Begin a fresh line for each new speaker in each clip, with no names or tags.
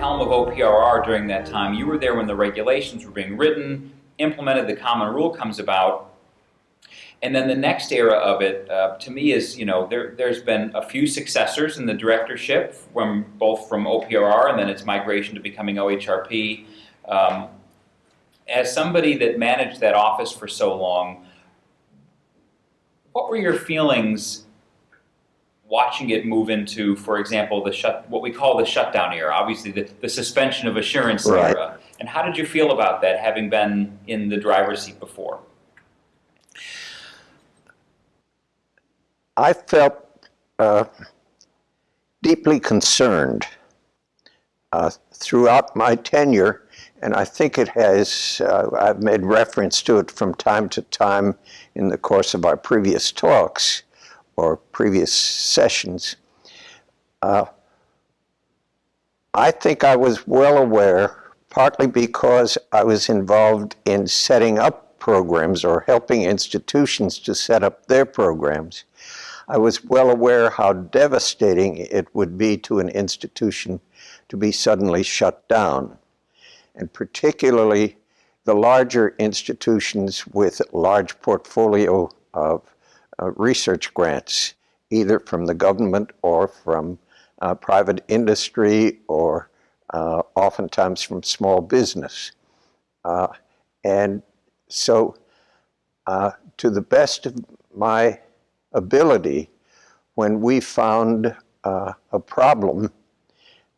helm of OPRR during that time. You were there when the regulations were being written, implemented, the common rule comes about. And then the next era of it, to me, is, there's been a few successors in the directorship, both from OPRR and then its migration to becoming OHRP. As somebody that managed that office for so long, what were your feelings watching it move into, for example, what we call the shutdown era, obviously the suspension of assurance era? And how did you feel about that, having been in the driver's seat before?
I felt deeply concerned throughout my tenure, and I think it has, I've made reference to it from time to time in the course of our previous talks or previous sessions. I think I was well aware, partly because I was involved in setting up programs or helping institutions to set up their programs. I was well aware how devastating it would be to an institution to be suddenly shut down, and particularly the larger institutions with large portfolio of research grants, either from the government or from private industry or oftentimes from small business. And so to the best of my ability, when we found a problem,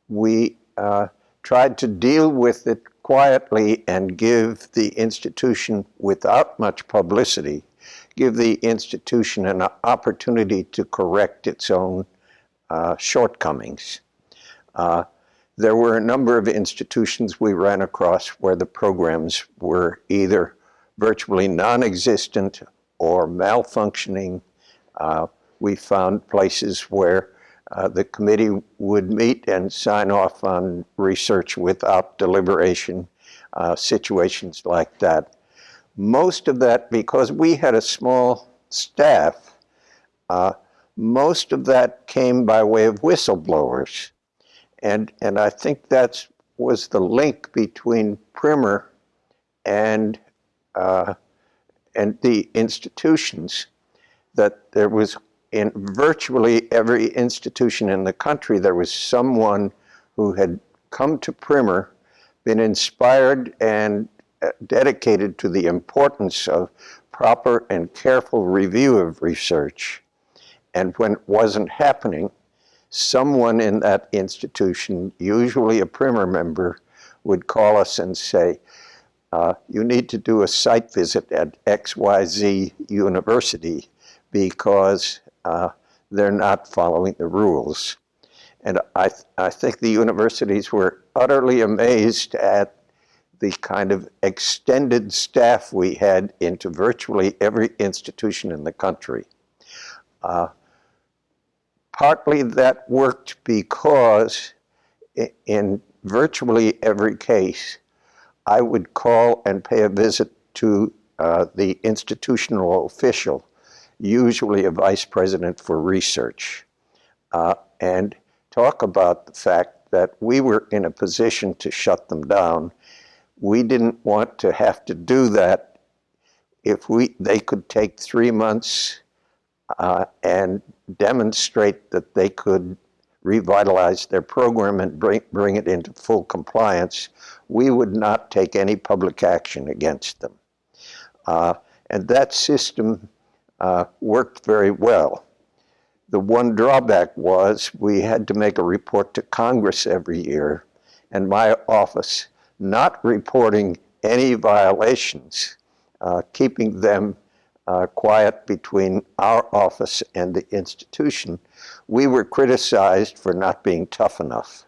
we tried to deal with it quietly and give the institution, without much publicity, give the institution an opportunity to correct its own shortcomings. There were a number of institutions we ran across where the programs were either virtually non-existent or malfunctioning. We found places where the committee would meet and sign off on research without deliberation, situations like that. Most of that, because we had a small staff, most of that came by way of whistleblowers. And I think that was the link between Primer and the institutions, that there was, in virtually every institution in the country, there was someone who had come to Primer, been inspired and dedicated to the importance of proper and careful review of research. And when it wasn't happening, someone in that institution, usually a Primer member, would call us and say, you need to do a site visit at XYZ University because they're not following the rules. And I think the universities were utterly amazed at the kind of extended staff we had into virtually every institution in the country. Partly that worked because in virtually every case, I would call and pay a visit to the institutional official, usually a vice president for research, and talk about the fact that we were in a position to shut them down. We didn't want to have to do that if they could take 3 months and demonstrate that they could revitalize their program and bring it into full compliance. We would not take any public action against them. And that system worked very well. The one drawback was we had to make a report to Congress every year, and my office not reporting any violations, keeping them quiet between our office and the institution, we were criticized for not being tough enough.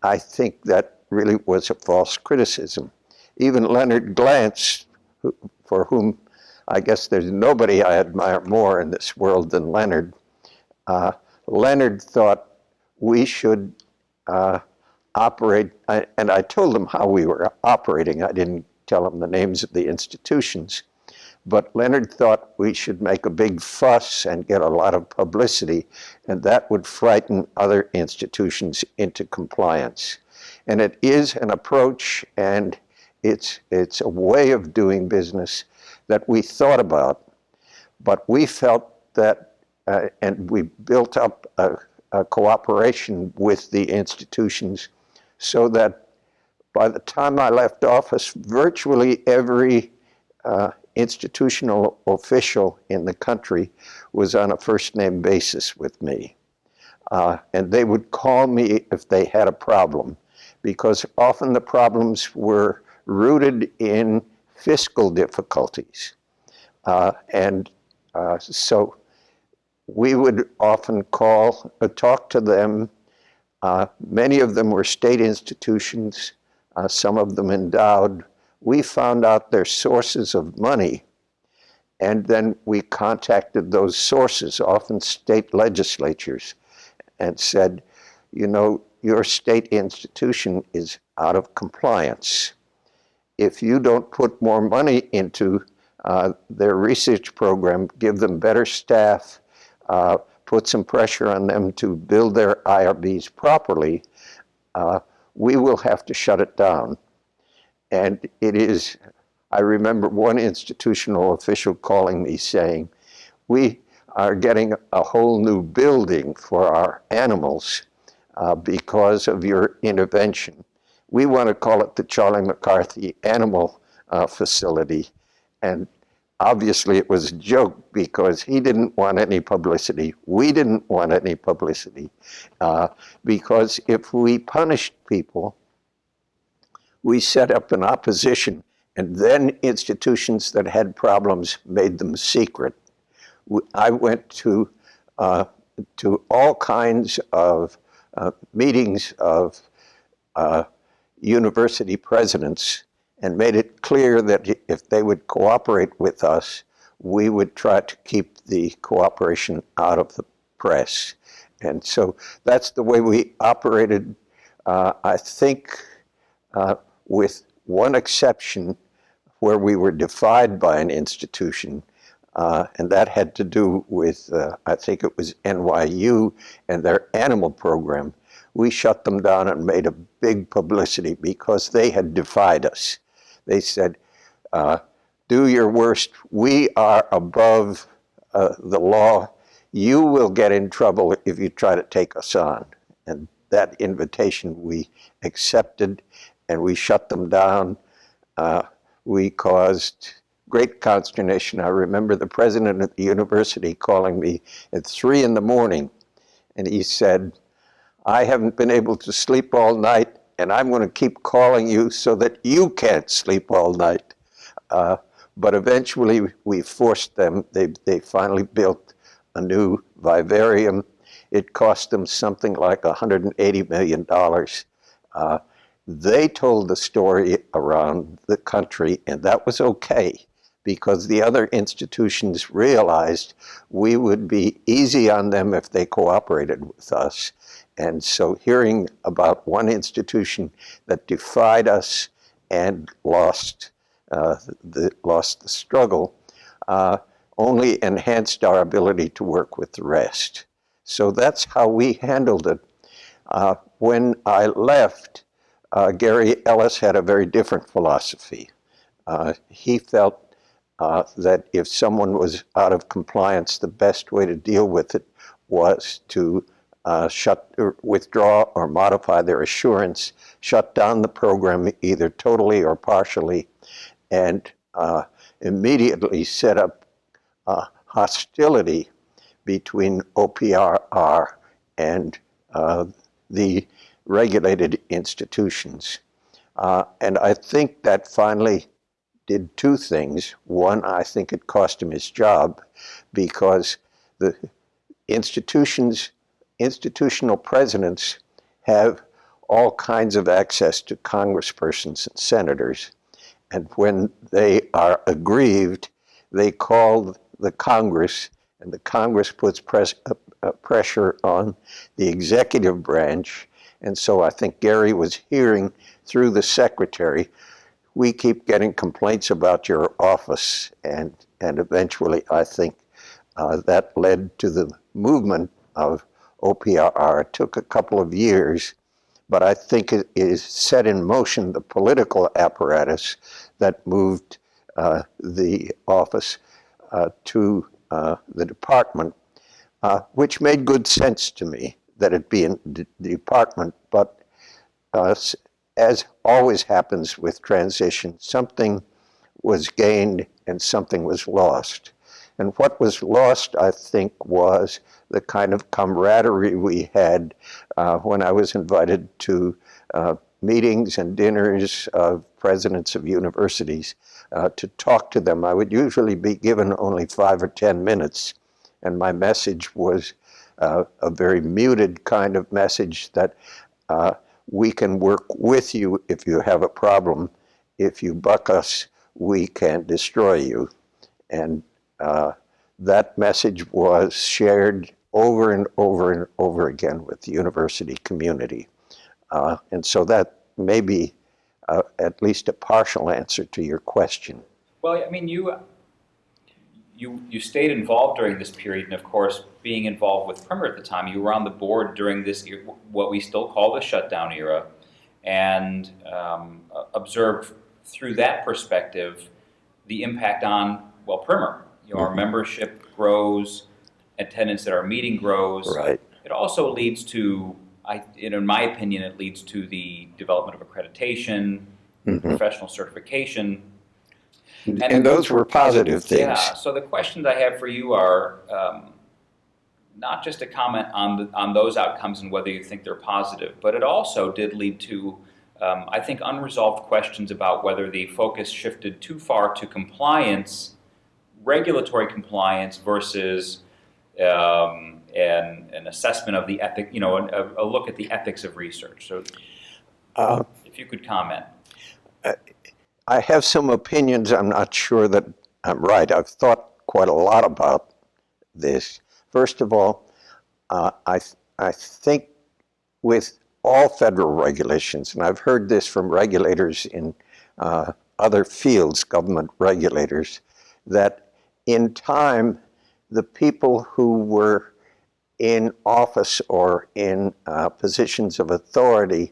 I think that really was a false criticism. Even Leonard Glantz, for whom I guess there's nobody I admire more in this world than Leonard, Leonard thought we should operate, and I told him how we were operating. I didn't tell him the names of the institutions. But Leonard thought we should make a big fuss and get a lot of publicity, and that would frighten other institutions into compliance. And it is an approach, and it's a way of doing business that we thought about, but we felt that, and we built up a cooperation with the institutions so that by the time I left office, virtually every institutional official in the country was on a first-name basis with me. And they would call me if they had a problem, because often the problems were rooted in fiscal difficulties. So we would often talk to them. Many of them were state institutions, some of them endowed. We found out their sources of money, and then we contacted those sources, often state legislatures, and said, you know, your state institution is out of compliance. If you don't put more money into their research program, give them better staff, put some pressure on them to build their IRBs properly, we will have to shut it down. And it is, I remember one institutional official calling me saying, we are getting a whole new building for our animals because of your intervention. We want to call it the Charlie McCarthy Animal Facility. And obviously it was a joke because he didn't want any publicity. We didn't want any publicity because if we punished people, we set up an opposition, and then institutions that had problems made them secret. I went to all kinds of meetings of university presidents and made it clear that if they would cooperate with us, we would try to keep the cooperation out of the press. And so that's the way we operated, I think, with one exception where we were defied by an institution, and that had to do with, I think it was NYU and their animal program. We shut them down and made a big publicity because they had defied us. They said, do your worst. We are above the law. You will get in trouble if you try to take us on. And that invitation we accepted, and we shut them down. We caused great consternation. I remember the president of the university calling me at 3 a.m, and he said, I haven't been able to sleep all night, and I'm going to keep calling you so that you can't sleep all night. But eventually we forced them. They finally built a new vivarium. It cost them something like $180 million. They told the story around the country, and that was okay, because the other institutions realized we would be easy on them if they cooperated with us. And so hearing about one institution that defied us and lost the struggle only enhanced our ability to work with the rest. So that's how we handled it. When I left, Gary Ellis had a very different philosophy. He felt that if someone was out of compliance, the best way to deal with it was to withdraw or modify their assurance, shut down the program either totally or partially, and immediately set up hostility between OPRR and the regulated institutions. And I think that finally did two things. One, I think it cost him his job because the institutional presidents have all kinds of access to congresspersons and senators. And when they are aggrieved, they call the Congress, and the Congress puts pressure on the executive branch. And so I think Gary was hearing through the secretary, we keep getting complaints about your office. And eventually, I think that led to the movement of OPRR. It took a couple of years, but I think it is set in motion the political apparatus that moved the office to the department, which made good sense to me that it be in the department. But as always happens with transition, something was gained and something was lost. And what was lost, I think, was the kind of camaraderie we had when I was invited to meetings and dinners of presidents of universities to talk to them. I would usually be given only 5 or 10 minutes, and my message was a very muted kind of message that we can work with you if you have a problem. If you buck us, we can destroy you. And that message was shared over and over and over again with the university community. And so that may be at least a partial answer to your question.
Well, I mean, you stayed involved during this period, and of course, being involved with Primer at the time, you were on the board during this, what we still call the shutdown era, and observed through that perspective the impact on, well, Primer. You know, our membership grows, attendance at our meeting grows.
Right.
It also leads to, in my opinion, it leads to the development of accreditation, professional certification.
And those were positive things.
Yeah, so the questions I have for you are not just a comment on those outcomes and whether you think they're positive, but it also did lead to, I think, unresolved questions about whether the focus shifted too far to compliance, regulatory compliance versus an assessment of the ethic, a look at the ethics of research. So if you could comment.
I have some opinions. I'm not sure that I'm right. I've thought quite a lot about this. First of all, I think with all federal regulations, and I've heard this from regulators in other fields, government regulators, that in time, the people who were in office or in positions of authority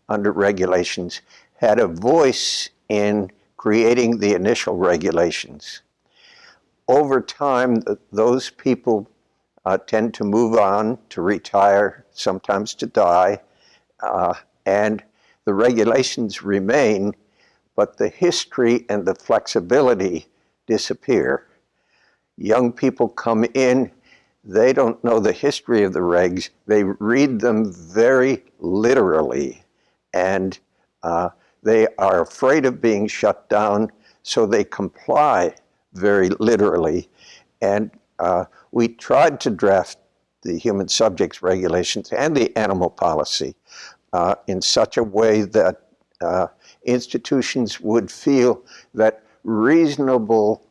under regulations had a voice in creating the initial regulations. Over time, those people tend to move on, to retire, sometimes to die, and the regulations remain, but the history and the flexibility disappear. Young people come in, they don't know the history of the regs, they read them very literally, and they are afraid of being shut down, so they comply very literally. And we tried to draft the human subjects regulations and the animal policy in such a way that institutions would feel that reasonable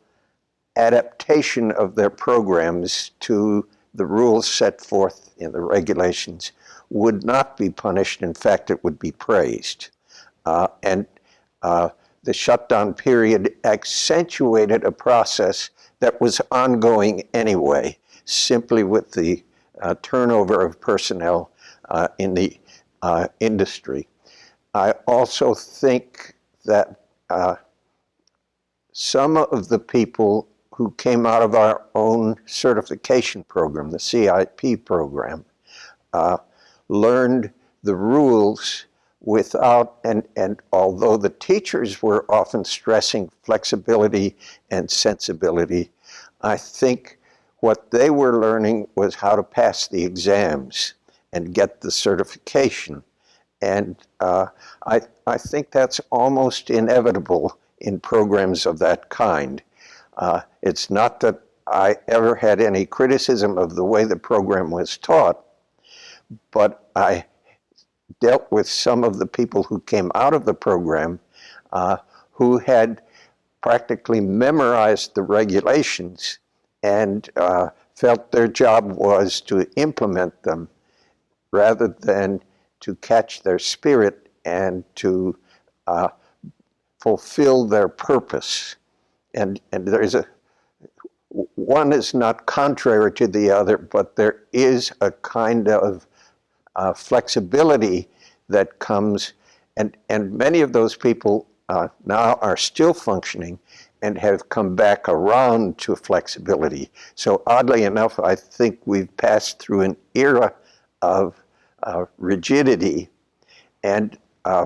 adaptation of their programs to the rules set forth in the regulations would not be punished. In fact, it would be praised. And the shutdown period accentuated a process that was ongoing anyway, simply with the turnover of personnel in the industry. I also think that some of the people who came out of our own certification program, the CIP program, learned the rules without, and although the teachers were often stressing flexibility and sensibility, I think what they were learning was how to pass the exams and get the certification. And I think that's almost inevitable in programs of that kind. It's not that I ever had any criticism of the way the program was taught, but I dealt with some of the people who came out of the program who had practically memorized the regulations and felt their job was to implement them rather than to catch their spirit and to fulfill their purpose. And there's one is not contrary to the other, but there is a kind of flexibility that comes, and many of those people now are still functioning and have come back around to flexibility. So oddly enough, I think we've passed through an era of rigidity. And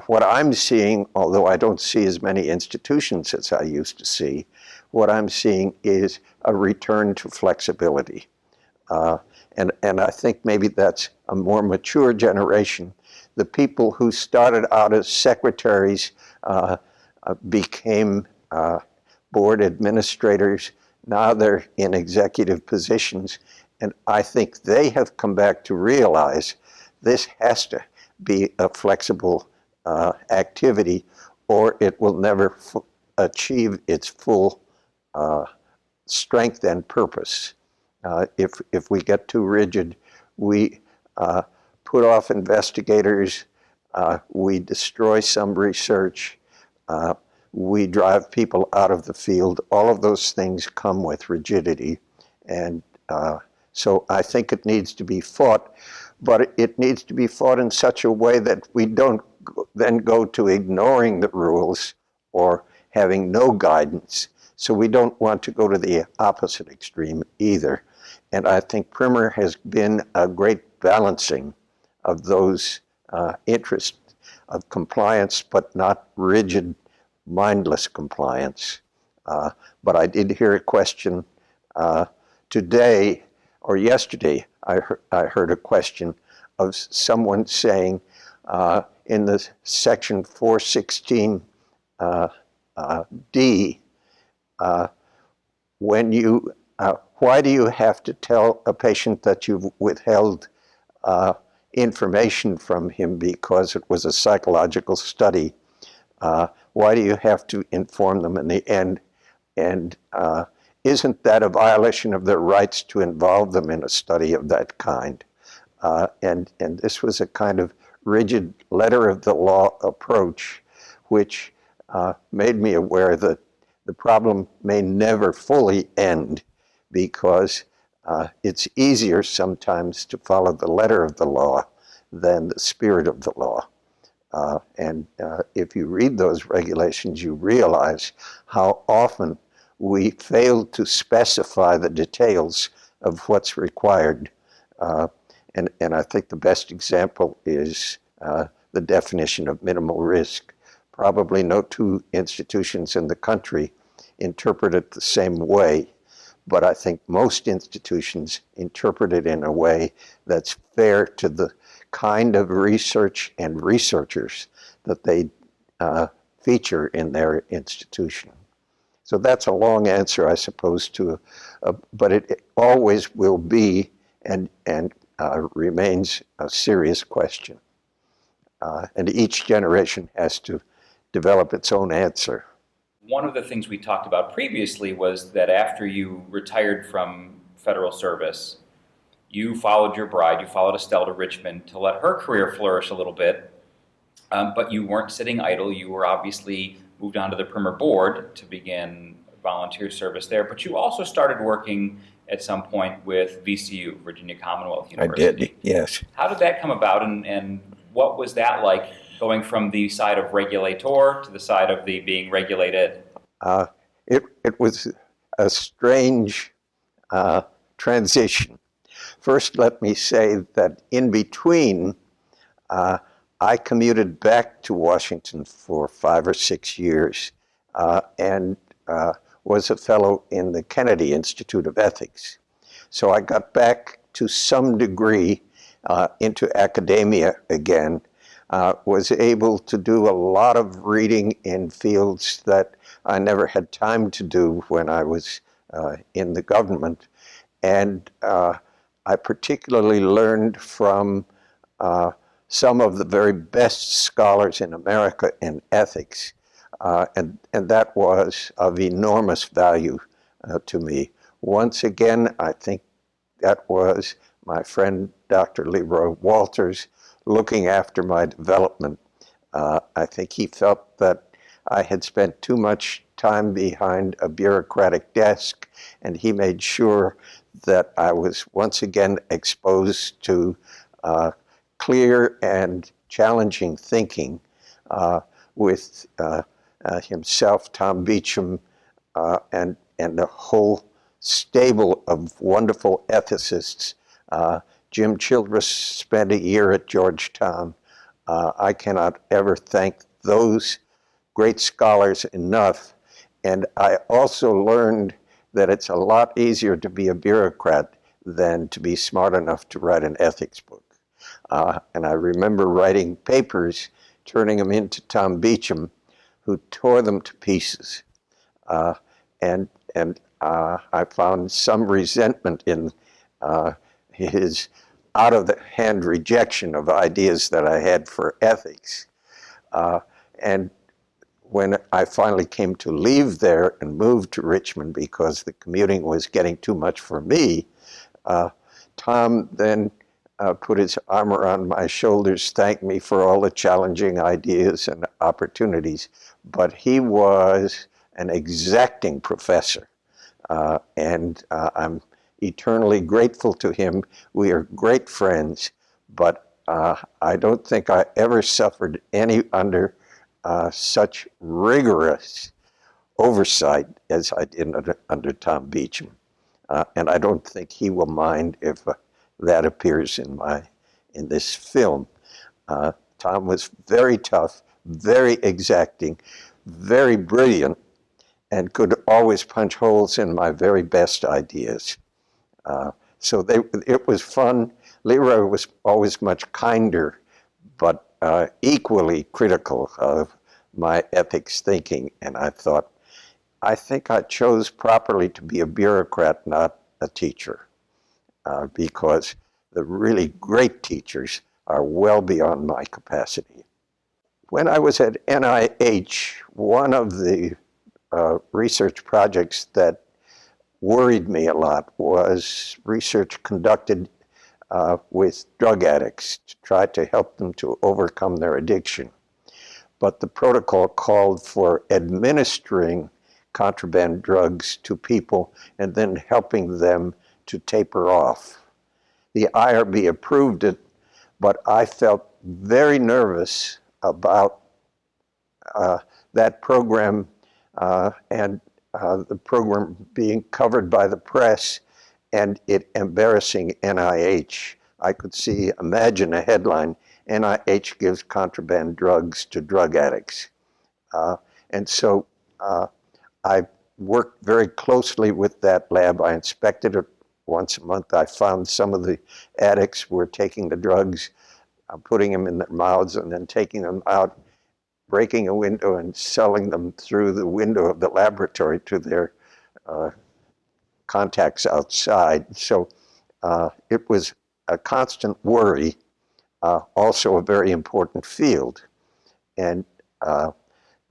what I'm seeing, although I don't see as many institutions as I used to see, what I'm seeing is a return to flexibility. And I think maybe that's a more mature generation. The people who started out as secretaries became board administrators. Now they're in executive positions. And I think they have come back to realize this has to be a flexible activity, or it will never achieve its full strength and purpose. If we get too rigid, we put off investigators, we destroy some research, we drive people out of the field. All of those things come with rigidity. And so I think it needs to be fought, but it needs to be fought in such a way that we don't then go to ignoring the rules or having no guidance. So we don't want to go to the opposite extreme either. And I think Primer has been a great balancing of those interests of compliance, but not rigid, mindless compliance. But I did hear a question today or yesterday. I heard a question of someone saying in the section 416 D, when you, why do you have to tell a patient that you've withheld information from him because it was a psychological study? Why do you have to inform them in the end? And isn't that a violation of their rights to involve them in a study of that kind? And this was a kind of rigid letter of the law approach, which made me aware that the problem may never fully end, because it's easier sometimes to follow the letter of the law than the spirit of the law. And if you read those regulations, you realize how often we fail to specify the details of what's required. And I think the best example is the definition of minimal risk. Probably no two institutions in the country interpret it the same way, but I think most institutions interpret it in a way that's fair to the kind of research and researchers that they feature in their institution. So that's a long answer, I suppose, but it always will be and remains a serious question. And each generation has to develop its own answer.
One of the things we talked about previously was that after you retired from federal service, you followed your bride, you followed Estelle to Richmond to let her career flourish a little bit, but you weren't sitting idle. You were obviously moved on to the Primer board to begin volunteer service there, but you also started working at some point with VCU, Virginia Commonwealth University.
I did, yes.
How did that come about, and what was that like, going from the side of regulator to the side of the being regulated?
It was a strange transition. First, let me say that in between, I commuted back to Washington for 5 or 6 years and was a fellow in the Kennedy Institute of Ethics. So I got back to some degree into academia again, was able to do a lot of reading in fields that I never had time to do when I was in the government. And I particularly learned from some of the very best scholars in America in ethics. And that was of enormous value to me. Once again, I think that was my friend Dr. Leroy Walters looking after my development. I think he felt that I had spent too much time behind a bureaucratic desk, and he made sure that I was once again exposed to clear and challenging thinking with himself, Tom Beecham, and a whole stable of wonderful ethicists. Jim Childress spent a year at Georgetown. I cannot ever thank those great scholars enough. And I also learned that it's a lot easier to be a bureaucrat than to be smart enough to write an ethics book. And I remember writing papers, turning them into Tom Beecham, who tore them to pieces. And I found some resentment in his out-of-the-hand rejection of ideas that I had for ethics. And when I finally came to leave there and move to Richmond because the commuting was getting too much for me, Tom then put his arm around my shoulders, thanked me for all the challenging ideas and opportunities. But he was an exacting professor, and I'm eternally grateful to him. We are great friends, but I don't think I ever suffered any under such rigorous oversight as I did under Tom Beecham. And I don't think he will mind if that appears in this film. Tom was very tough, very exacting, very brilliant, and could always punch holes in my very best ideas. So it was fun. Leroy was always much kinder, but equally critical of my ethics thinking. And I think I chose properly to be a bureaucrat, not a teacher, because the really great teachers are well beyond my capacity. When I was at NIH, one of the research projects that worried me a lot was research conducted with drug addicts to try to help them to overcome their addiction. But the protocol called for administering contraband drugs to people and then helping them to taper off. The IRB approved it, but I felt very nervous about that program and the program being covered by the press and it embarrassing NIH. I could imagine a headline, NIH gives contraband drugs to drug addicts. And so I worked very closely with that lab. I inspected it once a month. I found some of the addicts were taking the drugs, putting them in their mouths and then taking them out, breaking a window and selling them through the window of the laboratory to their contacts outside. So it was a constant worry, also a very important field. And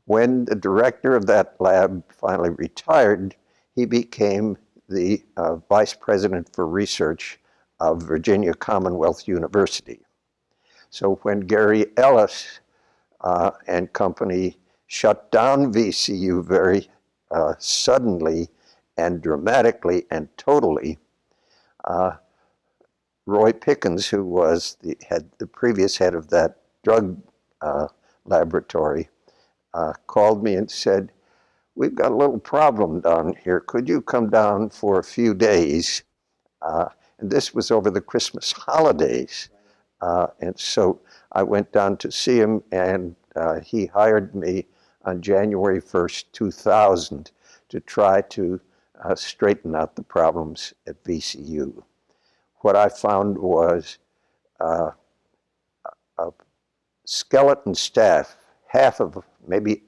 when the director of that lab finally retired, he became the vice president for research of Virginia Commonwealth University. So when Gary Ellis and company shut down VCU very suddenly and dramatically and totally, Roy Pickens, who was the previous head of that drug laboratory, called me and said, "We've got a little problem down here. Could you come down for a few days?" And this was over the Christmas holidays. And so I went down to see him, and he hired me on January 1st, 2000 to try to straighten out the problems at VCU. What I found was a skeleton staff, half of, maybe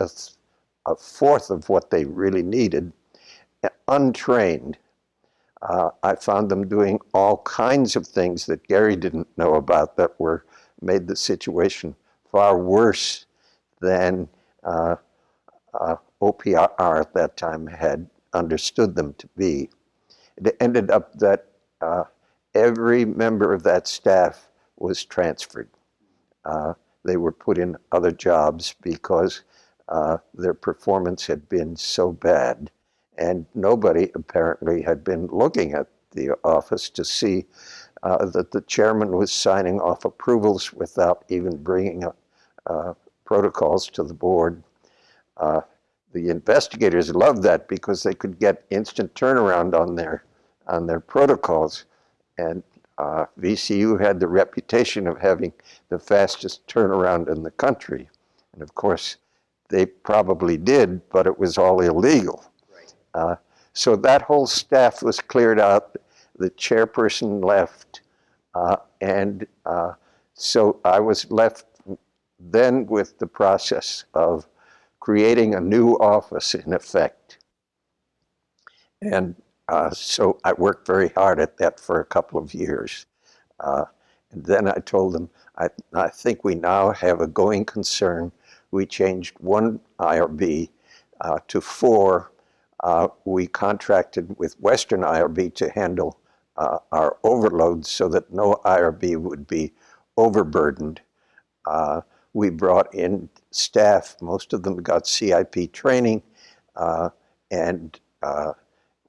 a fourth of what they really needed, untrained. I found them doing all kinds of things that Gary didn't know about that made the situation far worse than OPR at that time had understood them to be. It ended up that every member of that staff was transferred. They were put in other jobs because their performance had been so bad. And nobody apparently had been looking at the office to see that the chairman was signing off approvals without even bringing protocols to the board. The investigators loved that because they could get instant turnaround on their protocols, and VCU had the reputation of having the fastest turnaround in the country. And of course, they probably did, but it was all illegal.
Right.
So that whole staff was cleared out. The chairperson left, and so I was left then with the process of creating a new office, in effect. And so I worked very hard at that for a couple of years. And then I told them, I think we now have a going concern. We changed one IRB to 4. We contracted with Western IRB to handle our overloads so that no IRB would be overburdened. We brought in staff. Most of them got CIP training. And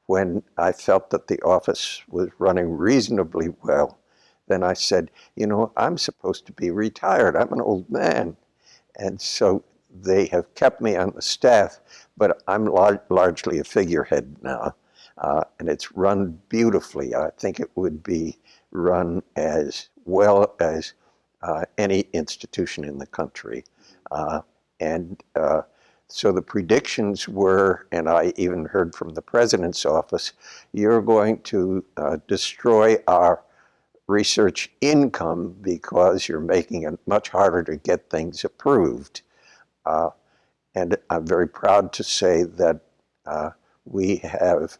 when I felt that the office was running reasonably well, then I said, you know, I'm supposed to be retired. I'm an old man. And so they have kept me on the staff, but I'm largely a figurehead now. And it's run beautifully. I think it would be run as well as any institution in the country. So the predictions were, and I even heard from the president's office, you're going to destroy our research income because you're making it much harder to get things approved. And I'm very proud to say that we have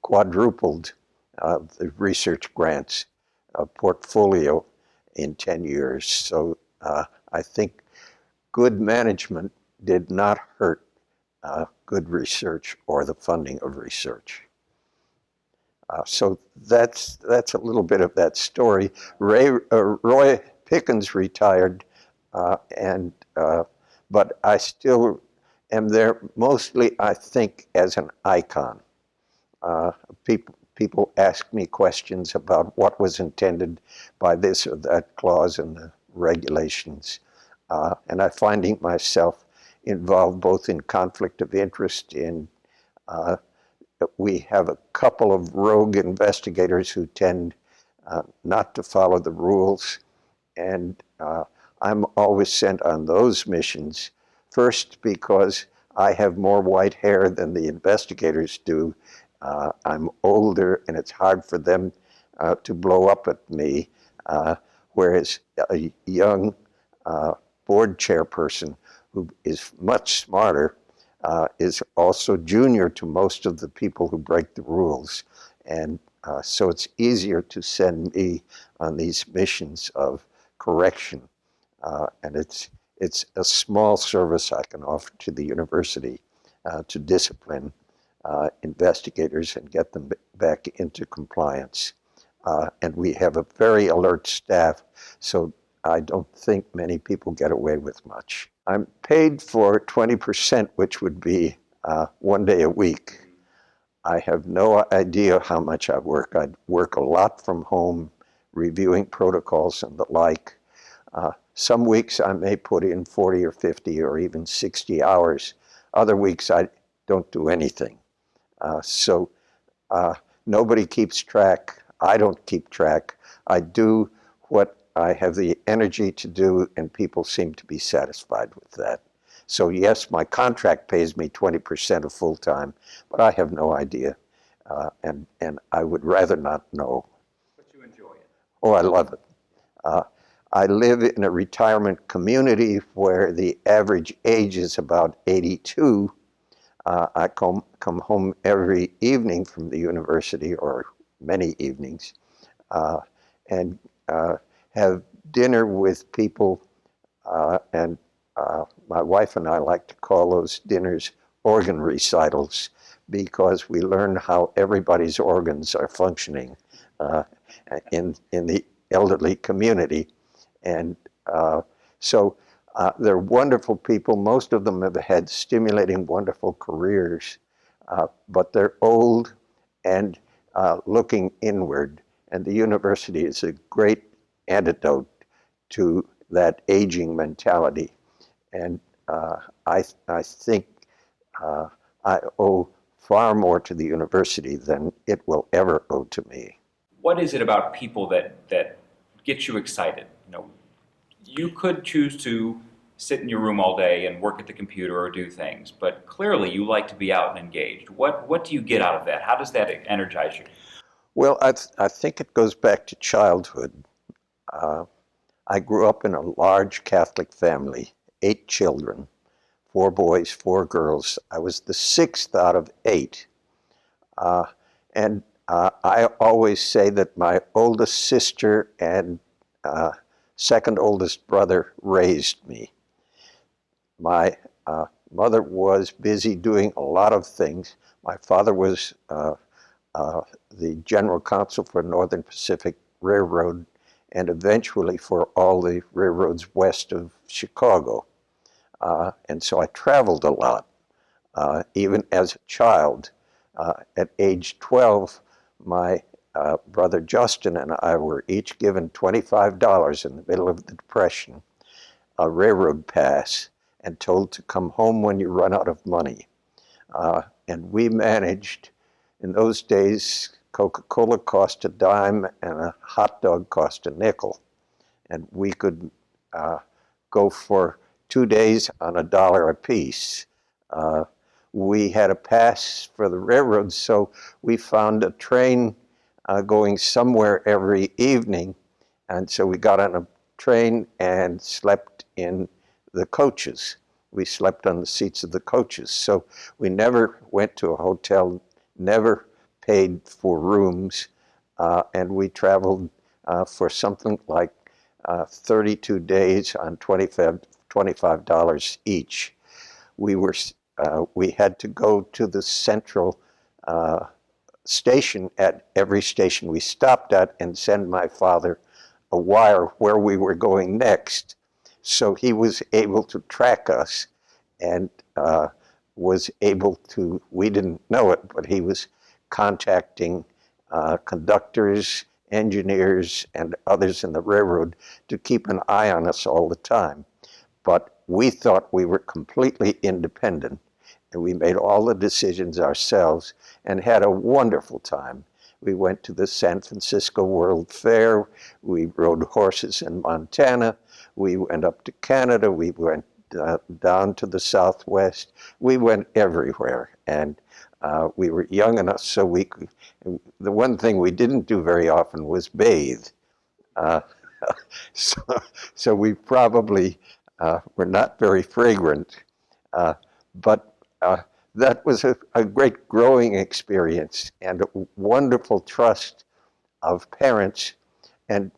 quadrupled the research grants portfolio in 10 years. So I think good management did not hurt good research or the funding of research. So that's a little bit of that story. Roy Pickens retired, but I still am there mostly, I think, as an icon. People ask me questions about what was intended by this or that clause in the regulations. And I'm finding myself involved both in conflict of interest. We have a couple of rogue investigators who tend not to follow the rules. And I'm always sent on those missions, first because I have more white hair than the investigators do. I'm older, and it's hard for them to blow up at me, whereas a young board chairperson who is much smarter is also junior to most of the people who break the rules. And so it's easier to send me on these missions of correction. And it's a small service I can offer to the university to discipline investigators and get them back into compliance. And we have a very alert staff, so I don't think many people get away with much. I'm paid for 20%, which would be 1 day a week. I have no idea how much I work. I work a lot from home, reviewing protocols and the like. Some weeks I may put in 40 or 50 or even 60 hours. Other weeks I don't do anything. So nobody keeps track. I don't keep track. I do what I have the energy to do, and people seem to be satisfied with that. So yes, my contract pays me 20% of full-time, but I have no idea, and I would rather not know.
But you enjoy it.
Oh, I love it. I live in a retirement community where the average age is about 82. I come home every evening from the university, or many evenings, and have dinner with people, and my wife and I like to call those dinners organ recitals, because we learn how everybody's organs are functioning in the elderly community. And so they're wonderful people. Most of them have had stimulating, wonderful careers, but they're old and looking inward. And the university is a great antidote to that aging mentality. And I think I owe far more to the university than it will ever owe to me.
What is it about people that gets you excited? You could choose to sit in your room all day and work at the computer or do things, but clearly you like to be out and engaged. What do you get out of that? How does that energize you?
Well, I think it goes back to childhood. I grew up in a large Catholic family, 8 children, 4 boys, 4 girls. I was the 6th out of 8. And I always say that my oldest sister and second oldest brother raised me. My mother was busy doing a lot of things. My father was the general counsel for Northern Pacific Railroad and eventually for all the railroads west of Chicago. And so I traveled a lot, even as a child. At age 12, my brother Justin and I were each given $25 in the middle of the Depression, a railroad pass, and told to come home when you run out of money. And we managed, in those days, Coca-Cola cost a dime and a hot dog cost a nickel. And we could go for 2 days on $1 apiece. We had a pass for the railroad, so we found a train going somewhere every evening. And so we got on a train and slept in the coaches. We slept on the seats of the coaches. So we never went to a hotel, never paid for rooms, and we traveled for something like 32 days on $25 each. We had to go to the central station at every station we stopped at and send my father a wire where we were going next. So he was able to track us and was able to, we didn't know it, but he was contacting conductors, engineers, and others in the railroad to keep an eye on us all the time. But we thought we were completely independent, and we made all the decisions ourselves and had a wonderful time. We went to the San Francisco World Fair. We rode horses in Montana. We went up to Canada. We went down to the Southwest. We went everywhere. And we were young enough so we could. The one thing we didn't do very often was bathe. So we probably were not very fragrant. But that was a great growing experience and a wonderful trust of parents. And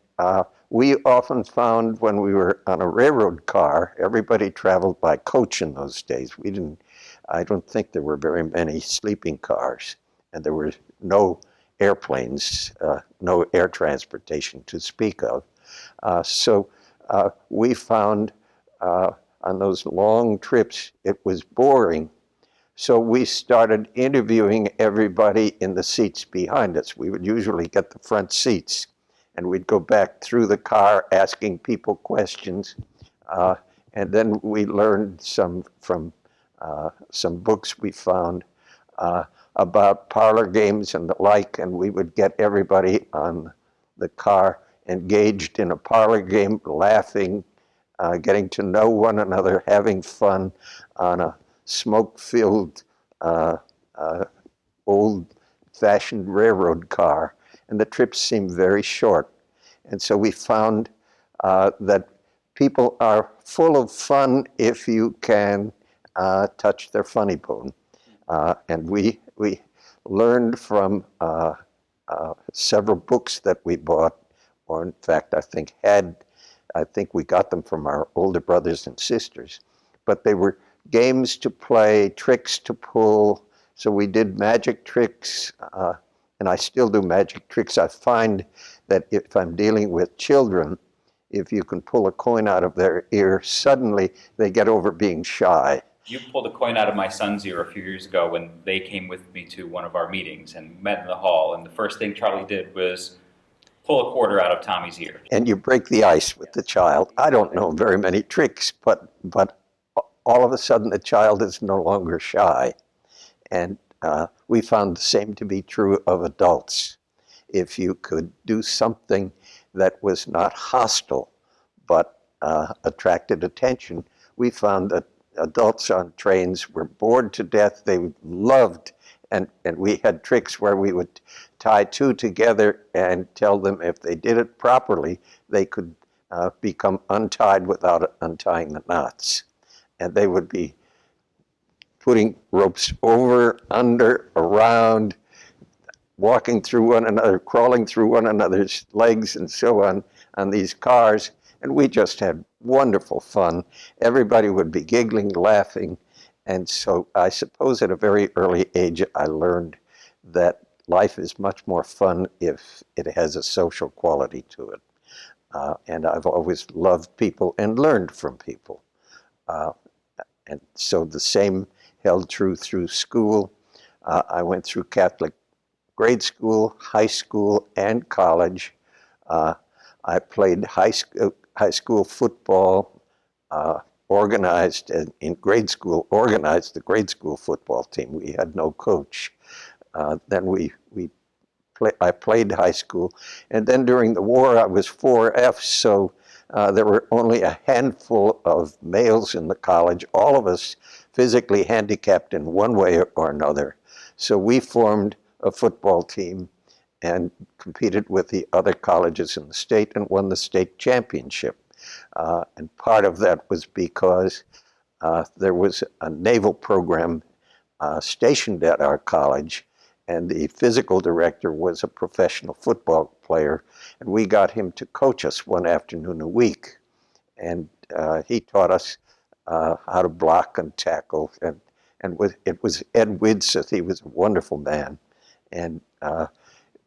we often found when we were on a railroad car, everybody traveled by coach in those days. I don't think there were very many sleeping cars, and there were no airplanes, no air transportation to speak of. So we found on those long trips, it was boring. So we started interviewing everybody in the seats behind us. We would usually get the front seats, and we'd go back through the car asking people questions. And then we learned some from some books we found about parlor games and the like, and we would get everybody on the car engaged in a parlor game, laughing, getting to know one another, having fun on a smoke-filled, old-fashioned railroad car. And the trips seemed very short. And so we found that people are full of fun if you can touch their funny bone. And we learned from several books that we bought, or in fact, I think we got them from our older brothers and sisters. But they were games to play, tricks to pull. So we did magic tricks, and I still do magic tricks. I find that if I'm dealing with children, if you can pull a coin out of their ear, suddenly they get over being shy.
You pulled a coin out of my son's ear a few years ago when they came with me to one of our meetings and met in the hall. And the first thing Charlie did was pull a quarter out of Tommy's ear.
And you break the ice with the child. I don't know very many tricks, but all of a sudden the child is no longer shy. And we found the same to be true of adults. If you could do something that was not hostile, but attracted attention, we found that adults on trains were bored to death. They loved, and we had tricks where we would tie two together and tell them if they did it properly, they could become untied without untying the knots. And they would be putting ropes over, under, around, walking through one another, crawling through one another's legs and so on these cars. And we just had wonderful fun. Everybody would be giggling, laughing. And so I suppose at a very early age, I learned that life is much more fun if it has a social quality to it. And I've always loved people and learned from people. And so the same held true through school. I went through Catholic grade school, high school, and college. I played high school football, organized in grade school, organized the grade school football team. We had no coach. Then I played high school. And then during the war, I was 4F, so there were only a handful of males in the college, all of us physically handicapped in one way or another. So we formed a football team and competed with the other colleges in the state and won the state championship. And part of that was because there was a naval program stationed at our college, and the physical director was a professional football player, and we got him to coach us one afternoon a week. And he taught us how to block and tackle, and it was Ed Widseth. He was a wonderful man. And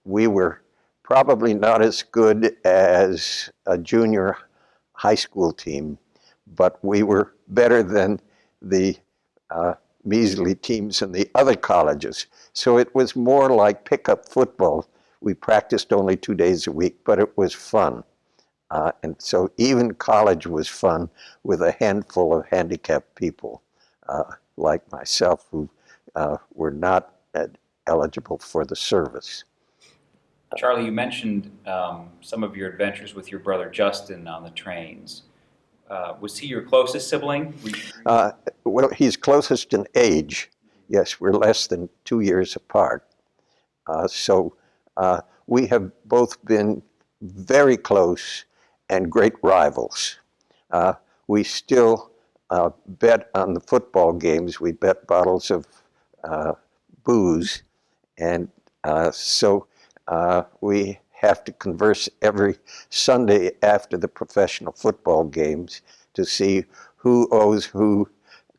we were probably not as good as a junior high school team, but we were better than the measly teams in the other colleges. So it was more like pickup football. We practiced only 2 days a week, but it was fun. And so even college was fun with a handful of handicapped people like myself who were not eligible for the service.
Charlie, you mentioned some of your adventures with your brother Justin on the trains. Was he your closest sibling?
Well, he's closest in age. Yes, we're less than 2 years apart. So we have both been very close and great rivals. We still bet on the football games. We bet bottles of booze. And so we have to converse every Sunday after the professional football games to see who owes who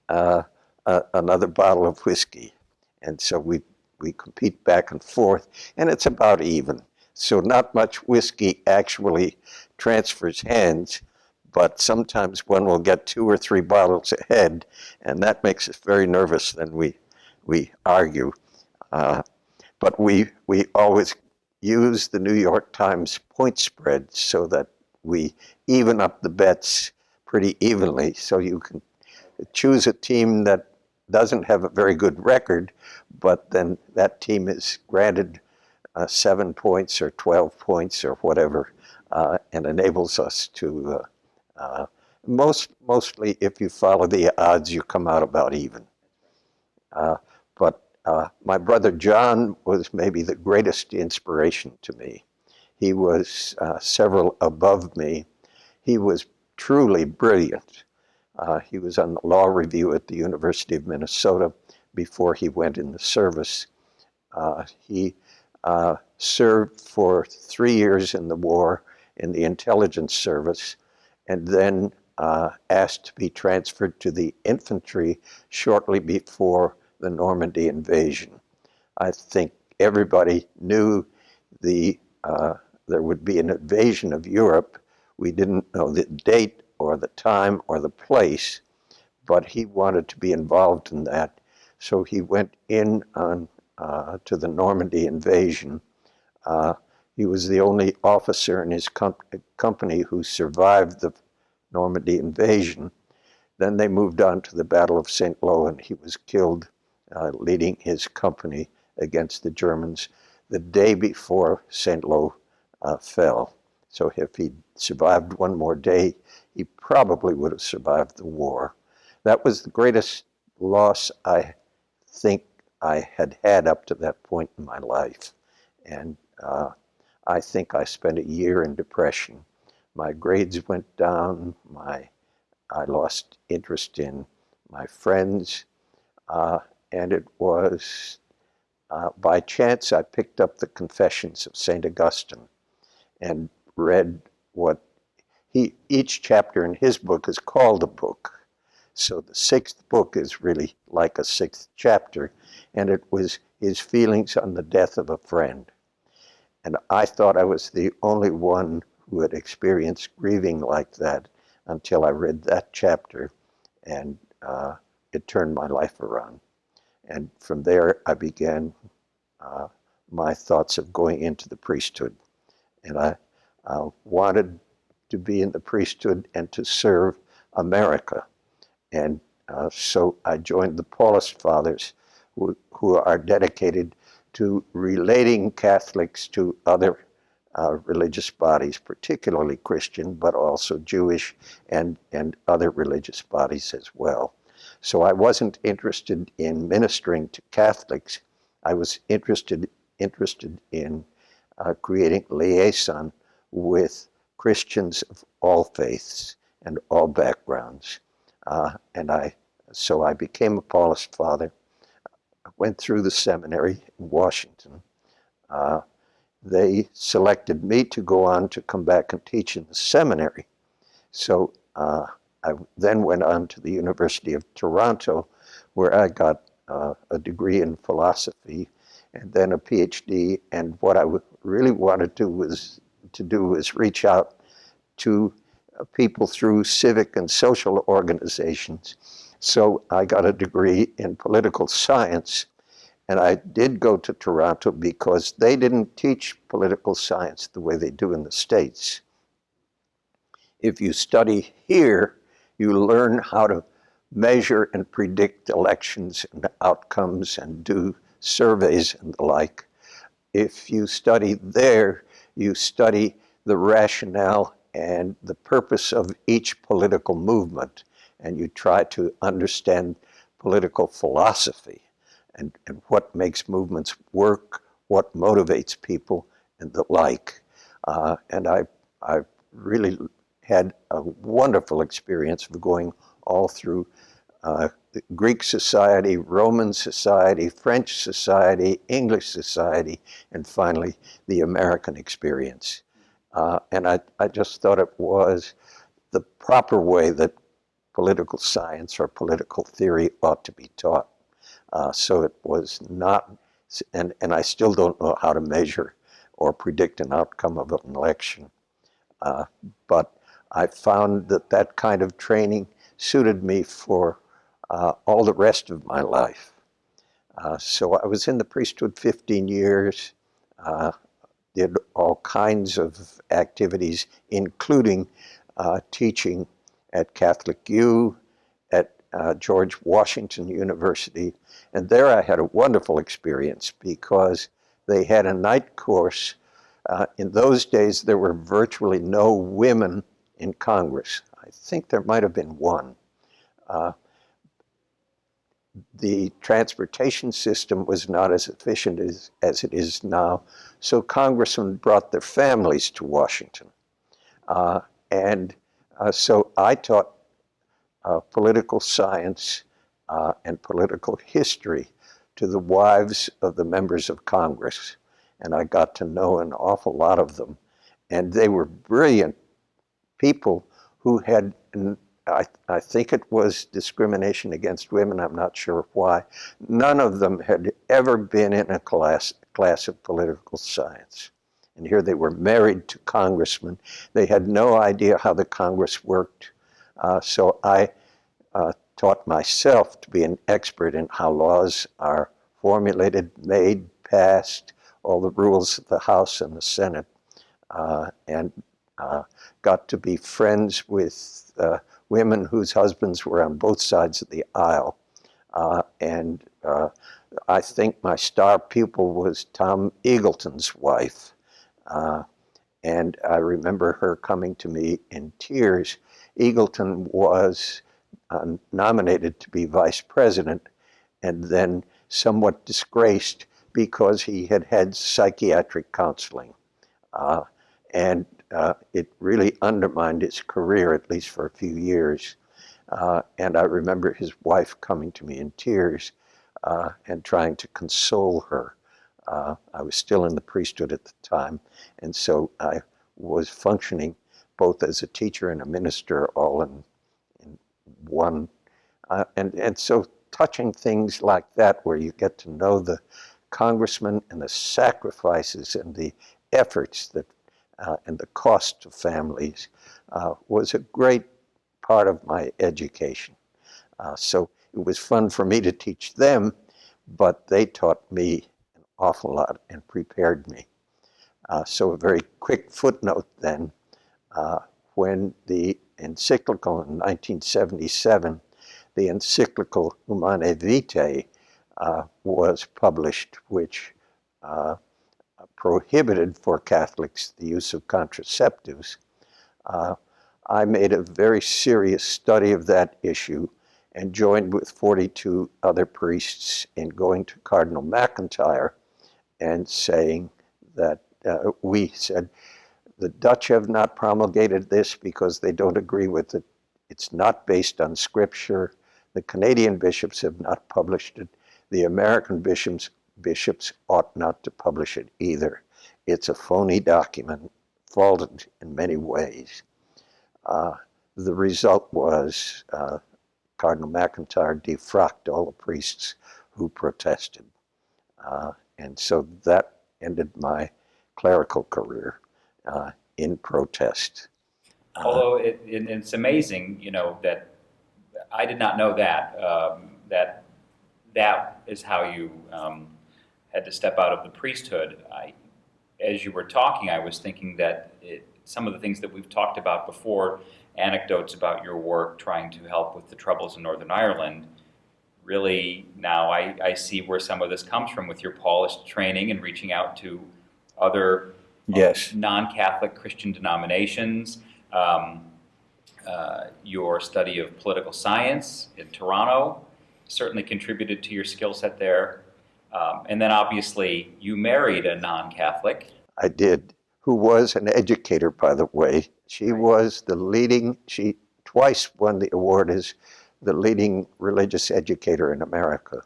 another bottle of whiskey. And so we compete back and forth, and it's about even. So not much whiskey actually transfers hands, but sometimes one will get 2 or 3 bottles ahead, and that makes us very nervous. Then we argue. But we always use the New York Times point spread so that we even up the bets pretty evenly. So you can choose a team that doesn't have a very good record, but then that team is granted 7 points or 12 points or whatever, and enables us to, mostly if you follow the odds, you come out about even. But my brother John was maybe the greatest inspiration to me. He was several above me. He was truly brilliant. He was on the law review at the University of Minnesota before he went in the service. He served for 3 years in the war in the intelligence service, and then asked to be transferred to the infantry shortly before the Normandy invasion. I think everybody knew there would be an invasion of Europe. We didn't know the date or the time or the place, but he wanted to be involved in that. So he went in on to the Normandy invasion, He was the only officer in his company who survived the Normandy invasion. Then they moved on to the Battle of St. Lo, and he was killed leading his company against the Germans the day before St. Lo fell. So if he'd survived one more day, he probably would have survived the war. That was the greatest loss I think I had had up to that point in my life. And I think I spent a year in depression. My grades went down, I lost interest in my friends, and it was by chance I picked up the Confessions of St. Augustine and read what each chapter in his book is called a book. So the sixth book is really like a sixth chapter, and it was his feelings on the death of a friend. And I thought I was the only one who had experienced grieving like that until I read that chapter, and it turned my life around. And from there, I began my thoughts of going into the priesthood. And I wanted to be in the priesthood and to serve America. And so I joined the Paulist Fathers, who are dedicated to relating Catholics to other religious bodies, particularly Christian, but also Jewish and other religious bodies as well. So I wasn't interested in ministering to Catholics. I was interested in creating liaison with Christians of all faiths and all backgrounds. So I became a Paulist Father. I went through the seminary in Washington. They selected me to go on to come back and teach in the seminary. So I then went on to the University of Toronto, where I got a degree in philosophy and then a PhD. And what I really wanted to do was reach out to people through civic and social organizations. So I got a degree in political science, and I did go to Toronto because they didn't teach political science the way they do in the States. If you study here, you learn how to measure and predict elections and outcomes and do surveys and the like. If you study there, you study the rationale and the purpose of each political movement, and you try to understand political philosophy and what makes movements work, what motivates people, and the like. And I really had a wonderful experience of going all through Greek society, Roman society, French society, English society, and finally the American experience. And I just thought it was the proper way that political science or political theory ought to be taught. So it was not, and I still don't know how to measure or predict an outcome of an election. But I found that kind of training suited me for all the rest of my life. So I was in the priesthood 15 years, did all kinds of activities, including teaching at Catholic U, at George Washington University. And there I had a wonderful experience because they had a night course. In those days, there were virtually no women in Congress. I think there might have been one. The transportation system was not as efficient as it is now, so congressmen brought their families to Washington. So I taught political science and political history to the wives of the members of Congress, and I got to know an awful lot of them. And they were brilliant people who had, I think it was discrimination against women, I'm not sure why. None of them had ever been in a class of political science. And here they were married to congressmen. They had no idea how the Congress worked. So I taught myself to be an expert in how laws are formulated, made, passed, all the rules of the House and the Senate, and got to be friends with women whose husbands were on both sides of the aisle. And I think my star pupil was Tom Eagleton's wife. And I remember her coming to me in tears. Eagleton was nominated to be vice president and then somewhat disgraced because he had had psychiatric counseling. And it really undermined his career, at least for a few years. And I remember his wife coming to me in tears and trying to console her. I was still in the priesthood at the time, and so I was functioning both as a teacher and a minister all in one. And so touching things like that, where you get to know the congressman and the sacrifices and the efforts that and the cost to families was a great part of my education. So it was fun for me to teach them, but they taught me an awful lot and prepared me. So a very quick footnote then, when the encyclical in 1977, the encyclical Humanae Vitae was published, which prohibited for Catholics the use of contraceptives. I made a very serious study of that issue and joined with 42 other priests in going to Cardinal McIntyre and saying that we said, the Dutch have not promulgated this because they don't agree with it. It's not based on scripture. The Canadian bishops have not published it. The American bishops ought not to publish it either. It's a phony document, faulted in many ways. The result was Cardinal McIntyre defrocked all the priests who protested. And so that ended my clerical career in protest.
Although it's amazing, that I did not know that, that is how you had to step out of the priesthood. As you were talking, I was thinking that some of the things that we've talked about before, anecdotes about your work trying to help with the troubles in Northern Ireland, really now I see where some of this comes from with your Paulist training and reaching out to other
Yes.
Non-Catholic Christian denominations, your study of political science in Toronto certainly contributed to your skill set there. And then obviously you married a non-Catholic.
I did, who was an educator, by the way. She was she twice won the award as the leading religious educator in America.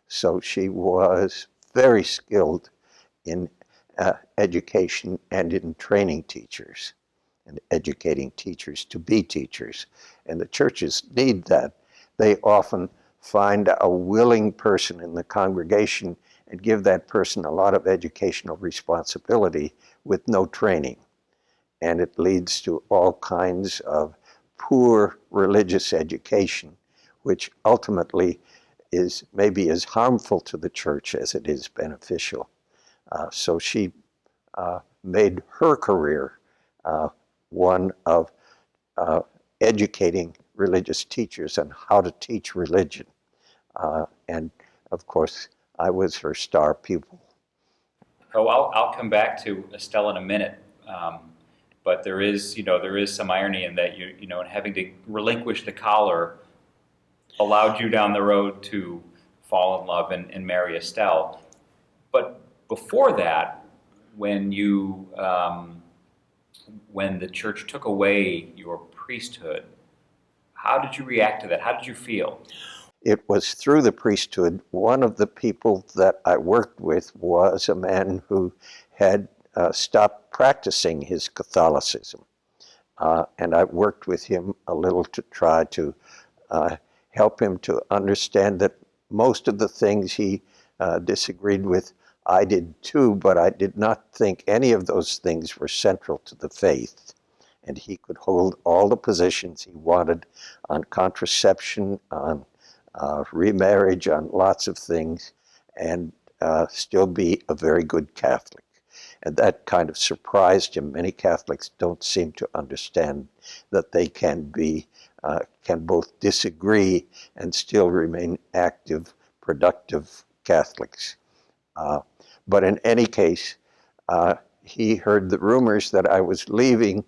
So she was very skilled in education and in training teachers and educating teachers to be teachers. And the churches need that. They often find a willing person in the congregation and give that person a lot of educational responsibility with no training. And it leads to all kinds of poor religious education, which ultimately is maybe as harmful to the church as it is beneficial. So she made her career one of educating religious teachers on how to teach religion. And of course, I was her star pupil.
Oh, I'll come back to Estelle in a minute. But there is some irony in that and having to relinquish the collar allowed you down the road to fall in love and marry Estelle. But before that, when the church took away your priesthood, how did you react to that? How did you feel?
It was through the priesthood. One of the people that I worked with was a man who had stopped practicing his Catholicism. And I worked with him a little to try to help him to understand that most of the things he disagreed with, I did too, but I did not think any of those things were central to the faith. And he could hold all the positions he wanted on contraception, on remarriage, on lots of things. And still be a very good Catholic. And that kind of surprised him. Many Catholics don't seem to understand that they can both disagree and still remain active, productive Catholics. But in any case, he heard the rumors that I was leaving.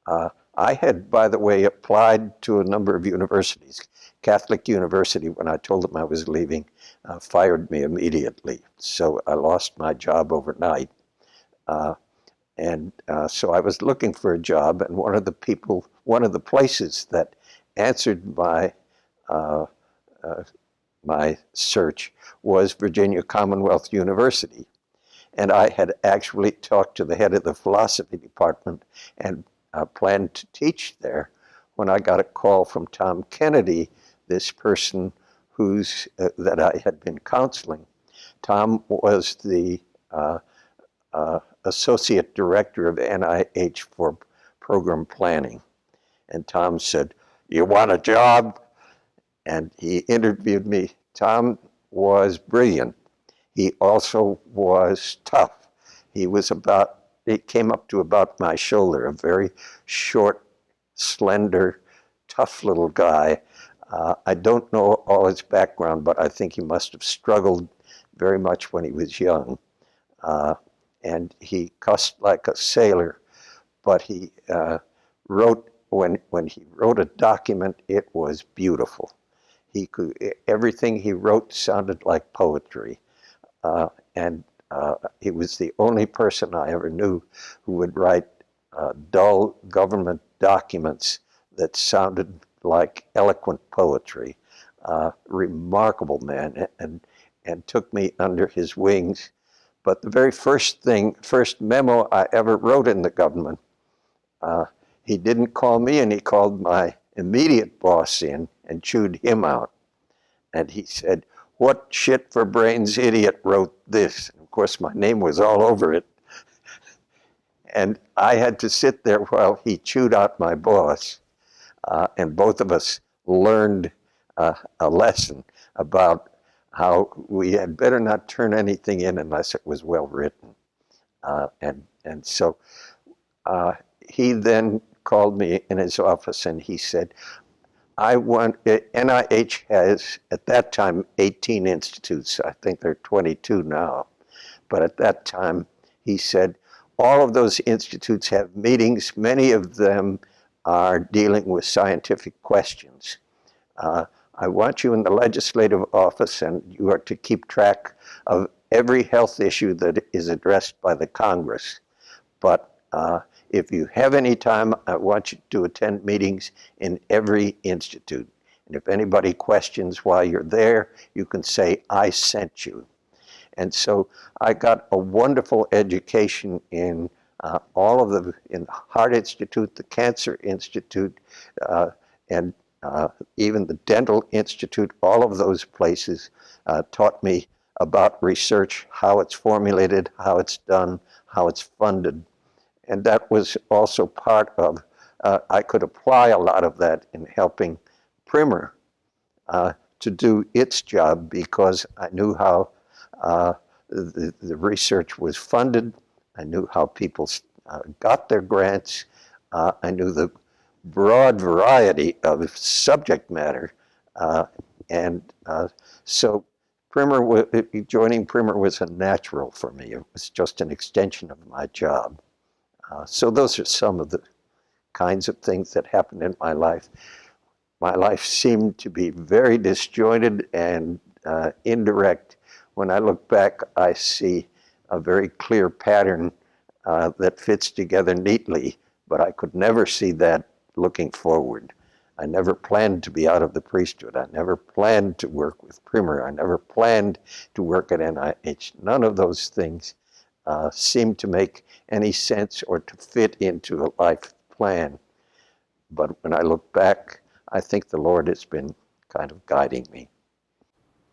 I had, by the way, applied to a number of universities. Catholic University, when I told them I was leaving, fired me immediately. So I lost my job overnight. So I was looking for a job, and one of the places that answered my search was Virginia Commonwealth University. And I had actually talked to the head of the philosophy department and planned to teach there when I got a call from Tom Kennedy, this person that I had been counseling. Tom was the associate director of NIH for program planning. And Tom said, "You want a job?" And he interviewed me. Tom was brilliant. He also was tough. He came up to about my shoulder, a very short, slender, tough little guy. I don't know all his background, but I think he must have struggled very much when he was young. And he cussed like a sailor, but he wrote, when he wrote a document, it was beautiful. Everything he wrote sounded like poetry. He was the only person I ever knew who would write dull government documents that sounded like eloquent poetry. Remarkable man, and took me under his wings. But the very first memo I ever wrote in the government, he didn't call me, and he called my immediate boss in and chewed him out. And he said, "What shit for brains idiot wrote this?" And of course, my name was all over it. And I had to sit there while he chewed out my boss. And both of us learned a lesson about how we had better not turn anything in unless it was well written. So he then called me in his office and he said, NIH has, at that time, 18 institutes. I think there are 22 now. But at that time, he said, all of those institutes have meetings. Many of them are dealing with scientific questions. I want you in the legislative office, and you are to keep track of every health issue that is addressed by the Congress. But if you have any time, I want you to attend meetings in every institute. And if anybody questions why you're there, you can say, "I sent you." And so I got a wonderful education in in the Heart Institute, the Cancer Institute, and even the Dental Institute. All of those places taught me about research, how it's formulated, how it's done, how it's funded. And that was also part of, I could apply a lot of that in helping Primer to do its job, because I knew how the research was funded. I knew how people got their grants. I knew the broad variety of subject matter. So joining Primer was a natural for me. It was just an extension of my job. So those are some of the kinds of things that happened in my life. My life seemed to be very disjointed and indirect. When I look back, I see a very clear pattern that fits together neatly, but I could never see that looking forward. I never planned to be out of the priesthood. I never planned to work with Primer. I never planned to work at NIH. None of those things seemed to make any sense or to fit into a life plan. But when I look back, I think the Lord has been kind of guiding me.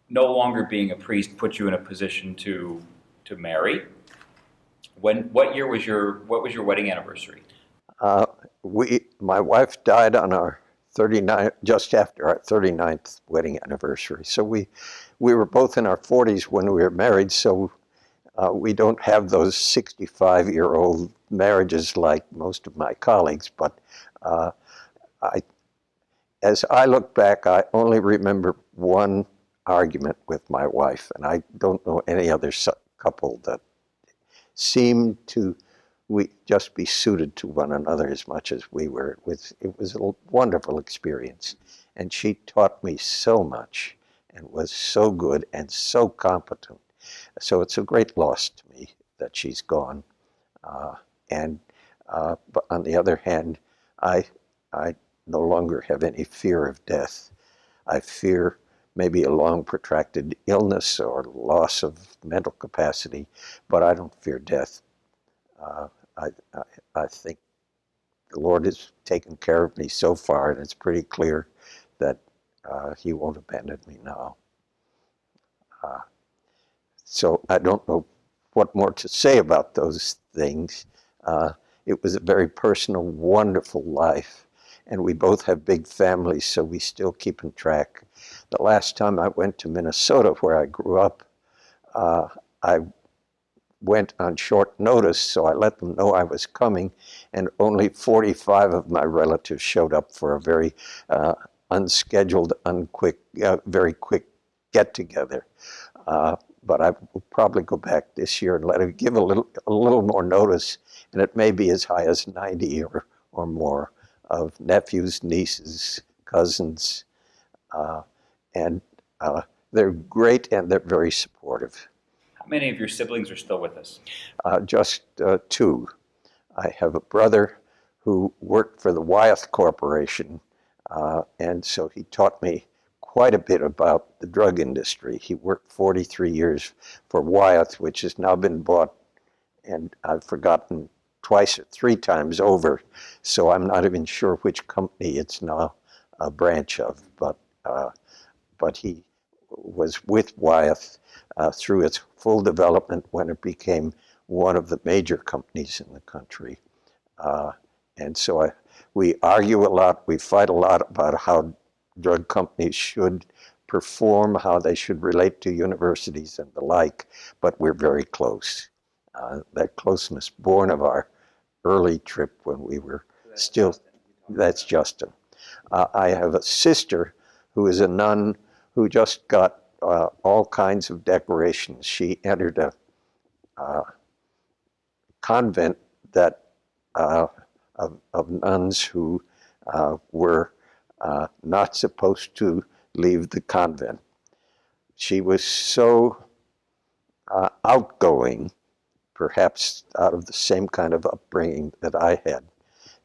No longer being a priest put you in a position to marry. What was your wedding anniversary?
My wife died on our 39, just after our 39th wedding anniversary. So we were both in our 40s when we were married, so we don't have those 65-year-old marriages like most of my colleagues, but as I look back, I only remember one argument with my wife, and I don't know any other couple that seemed to just be suited to one another as much as we were. It was a wonderful experience, and she taught me so much and was so good and so competent. So it's a great loss to me that she's gone. But on the other hand, I no longer have any fear of death. I fear maybe a long protracted illness or loss of mental capacity, but I don't fear death. I think the Lord has taken care of me so far, and it's pretty clear that He won't abandon me now. So I don't know what more to say about those things. It was a very personal, wonderful life, and we both have big families, so we still keep in track. The last time I went to Minnesota, where I grew up, I went on short notice, so I let them know I was coming, and only 45 of my relatives showed up for a very unscheduled, very quick get-together. But I will probably go back this year and let her give a little more notice, and it may be as high as 90 or more of nephews, nieces, cousins, and they're great and they're very supportive.
How many of your siblings are still with us?
Just two. I have a brother who worked for the Wyeth Corporation, and so he taught me quite a bit about the drug industry. He worked 43 years for Wyeth, which has now been bought, and I've forgotten twice or three times over, so I'm not even sure which company it's now a branch of, but he was with Wyeth through its full development when it became one of the major companies in the country. And so we argue a lot, we fight a lot about how drug companies should perform, how they should relate to universities and the like, but we're very close. That closeness born of our early trip when we were still, that's Justin. I have a sister who is a nun who just got all kinds of decorations. She entered a convent that of nuns who were not supposed to leave the convent. She was so outgoing, perhaps out of the same kind of upbringing that I had,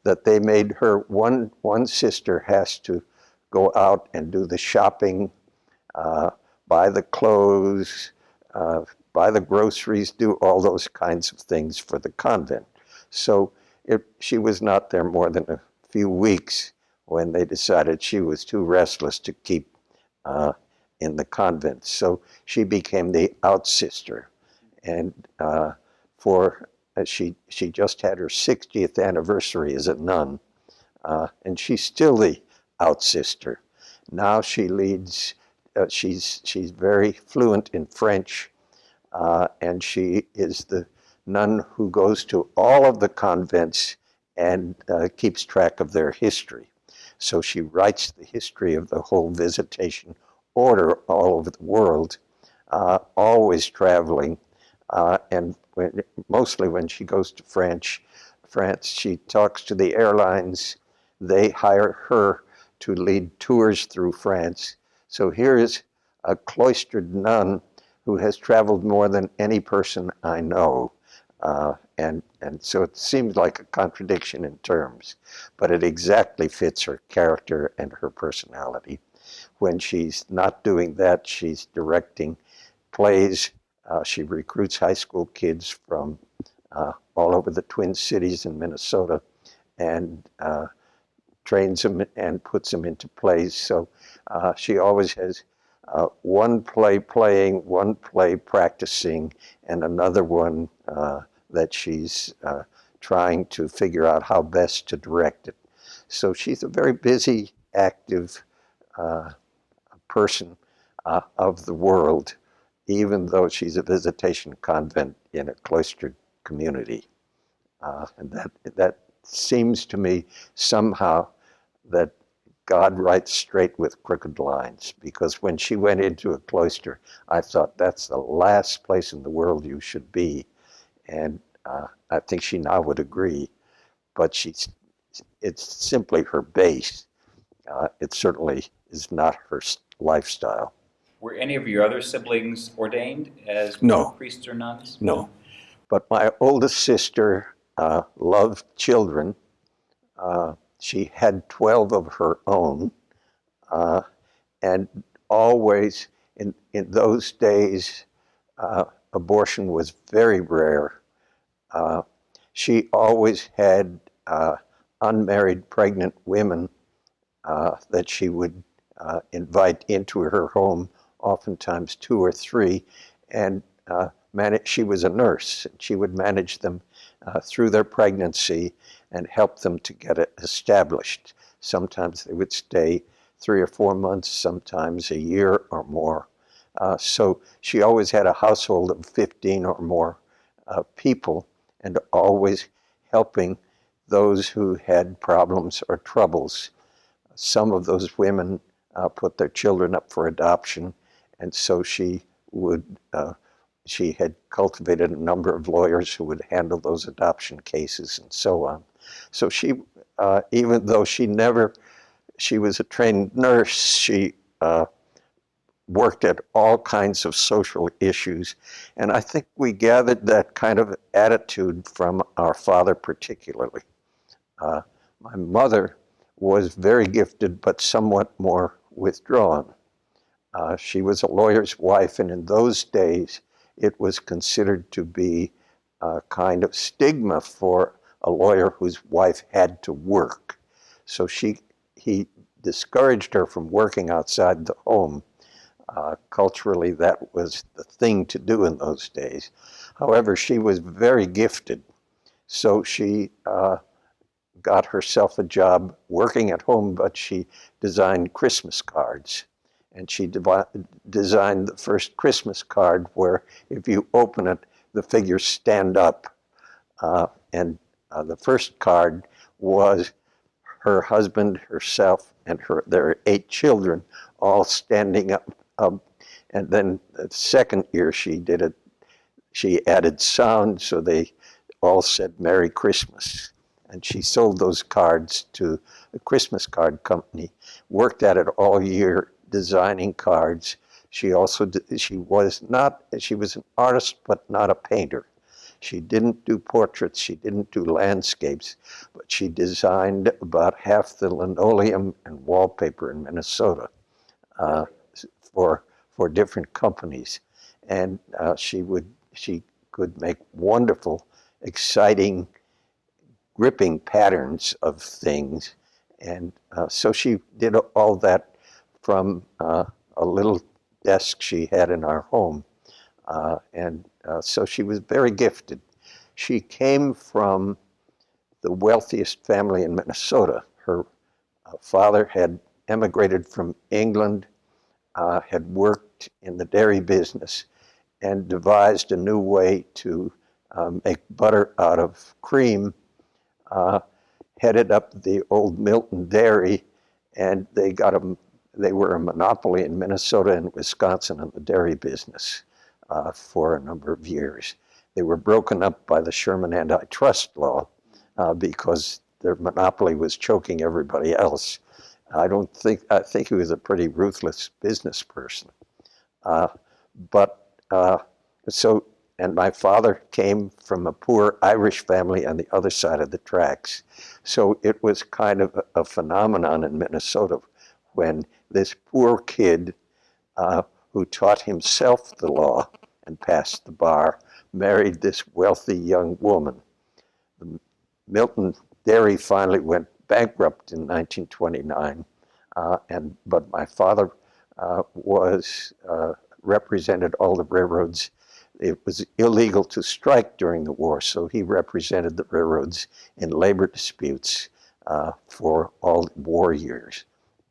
that they made her, one sister has to go out and do the shopping, buy the clothes, buy the groceries, do all those kinds of things for the convent. So she was not there more than a few weeks when they decided she was too restless to keep in the convent. So she became the out sister. And she just had her 60th anniversary as a nun, and she's still the out sister. Now she leads, she's very fluent in French, and she is the nun who goes to all of the convents and keeps track of their history. So she writes the history of the whole visitation order all over the world, always traveling, and mostly when she goes to France, she talks to the airlines. They hire her to lead tours through France. So here is a cloistered nun who has traveled more than any person I know. And so it seems like a contradiction in terms, but it exactly fits her character and her personality. When she's not doing that, she's directing plays. She recruits high school kids from all over the Twin Cities in Minnesota and trains them and puts them into plays. So she always has one play playing, one play practicing, and another one that she's trying to figure out how best to direct it. So she's a very busy active person of the world, even though she's a visitation convent in a cloistered community. And that seems to me somehow that God writes straight with crooked lines, because when she went into a cloister, I thought that's the last place in the world you should be. And I think she now would agree, but it's simply her base. It certainly is not her lifestyle.
Were any of your other siblings ordained as
No.
priests or nuns?
No. But my oldest sister loved children. She had 12 of her own. And always, in those days, abortion was very rare. She always had unmarried pregnant women that she would invite into her home, oftentimes 2 or 3, and she was a nurse. She would manage them through their pregnancy and help them to get it established. Sometimes they would stay 3 or 4 months, sometimes a year or more. So she always had a household of 15 or more people, and always helping those who had problems or troubles. Some of those women put their children up for adoption, and so she had cultivated a number of lawyers who would handle those adoption cases and so on. So she, even though she was a trained nurse, she worked at all kinds of social issues. And I think we gathered that kind of attitude from our father particularly. My mother was very gifted, but somewhat more withdrawn. She was a lawyer's wife, and in those days, it was considered to be a kind of stigma for a lawyer whose wife had to work. So he discouraged her from working outside the home. Culturally, that was the thing to do in those days. However, she was very gifted, so she got herself a job working at home, but she designed Christmas cards. And she designed the first Christmas card where if you open it, the figures stand up. And the first card was her husband, herself, and their 8 children all standing up. And then the second year she did it, she added sound, so they all said Merry Christmas. And she sold those cards to a Christmas card company, worked at it all year, designing cards. She was an artist, but not a painter. She didn't do portraits, she didn't do landscapes, but she designed about half the linoleum and wallpaper in Minnesota for different companies. And she could make wonderful, exciting, gripping patterns of things. And so she did all that from a little desk she had in our home. So she was very gifted. She came from the wealthiest family in Minnesota. Her father had emigrated from England, had worked in the dairy business, and devised a new way to make butter out of cream, headed up the old Milton Dairy, and they were a monopoly in Minnesota and Wisconsin in the dairy business for a number of years. They were broken up by the Sherman antitrust law because their monopoly was choking everybody else. I think he was a pretty ruthless business person. And my father came from a poor Irish family on the other side of the tracks. So it was kind of a phenomenon in Minnesota when this poor kid who taught himself the law and passed the bar married this wealthy young woman. The Milton Dairy finally went bankrupt in 1929, but my father represented all the railroads. It was illegal to strike during the war, so he represented the railroads in labor disputes for all the war years.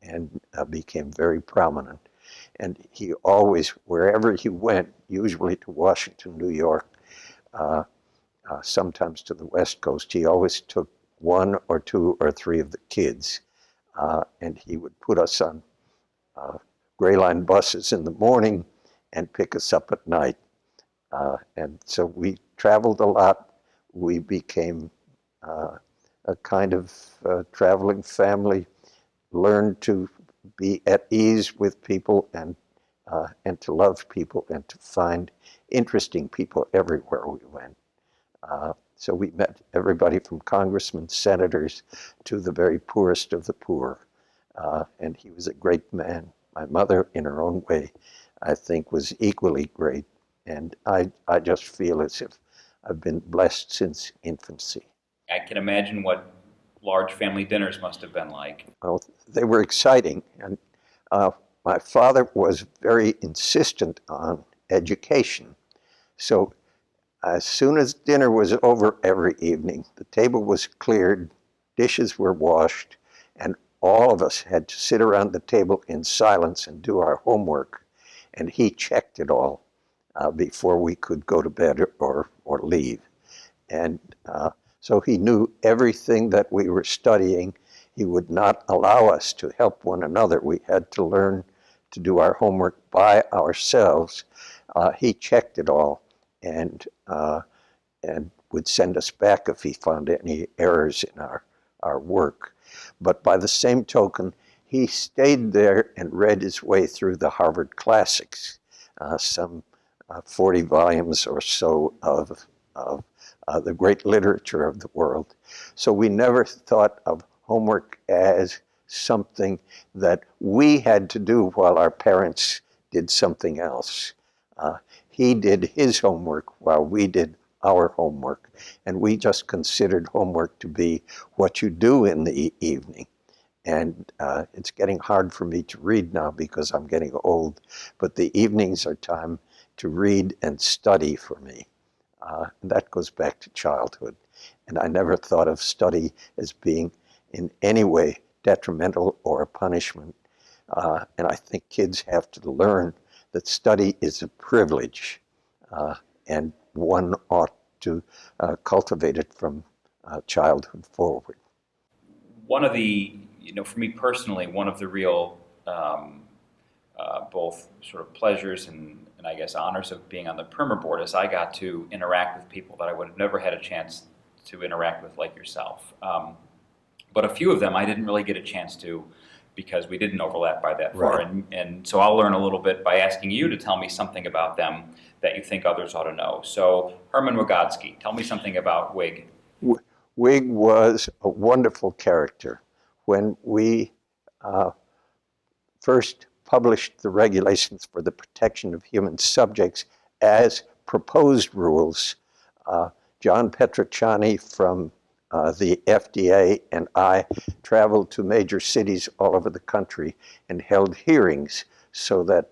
and became very prominent. And he always, wherever he went, usually to Washington, New York, sometimes to the West Coast, he always took one or two or three of the kids, and he would put us on Gray Line buses in the morning and pick us up at night. And so we traveled a lot. We became a kind of traveling family, learned to be at ease with people and to love people and to find interesting people everywhere we went. So we met everybody from congressmen, senators, to the very poorest of the poor. And he was a great man. My mother, in her own way, I think was equally great. And I just feel as if I've been blessed since infancy.
I can imagine what large family dinners must have been like.
Well, they were exciting. And my father was very insistent on education. So as soon as dinner was over every evening, the table was cleared, dishes were washed, and all of us had to sit around the table in silence and do our homework. And he checked it all before we could go to bed or leave. And so he knew everything that we were studying. He would not allow us to help one another. We had to learn to do our homework by ourselves. He checked it all and would send us back if he found any errors in our work. But by the same token, he stayed there and read his way through the Harvard classics, some 40 volumes or so of the great literature of the world. So we never thought of homework as something that we had to do while our parents did something else. He did his homework while we did our homework, and we just considered homework to be what you do in the evening. And it's getting hard for me to read now because I'm getting old, but the evenings are time to read and study for me. And that goes back to childhood. And I never thought of study as being in any way detrimental or a punishment. And I think kids have to learn that study is a privilege, and one ought to cultivate it from childhood forward.
One of the, for me personally, one of the real both sort of pleasures and I guess honors of being on the primer board is I got to interact with people that I would have never had a chance to interact with like yourself. But a few of them I didn't really get a chance to because we didn't overlap by that far.
Right.
And so I'll learn a little bit by asking you to tell me something about them that you think others ought to know. So Herman Wygotsky, tell me something about Wig.
Wig was a wonderful character. When we first published the regulations for the protection of human subjects as proposed rules, John Petrocciani from the FDA and I traveled to major cities all over the country and held hearings so that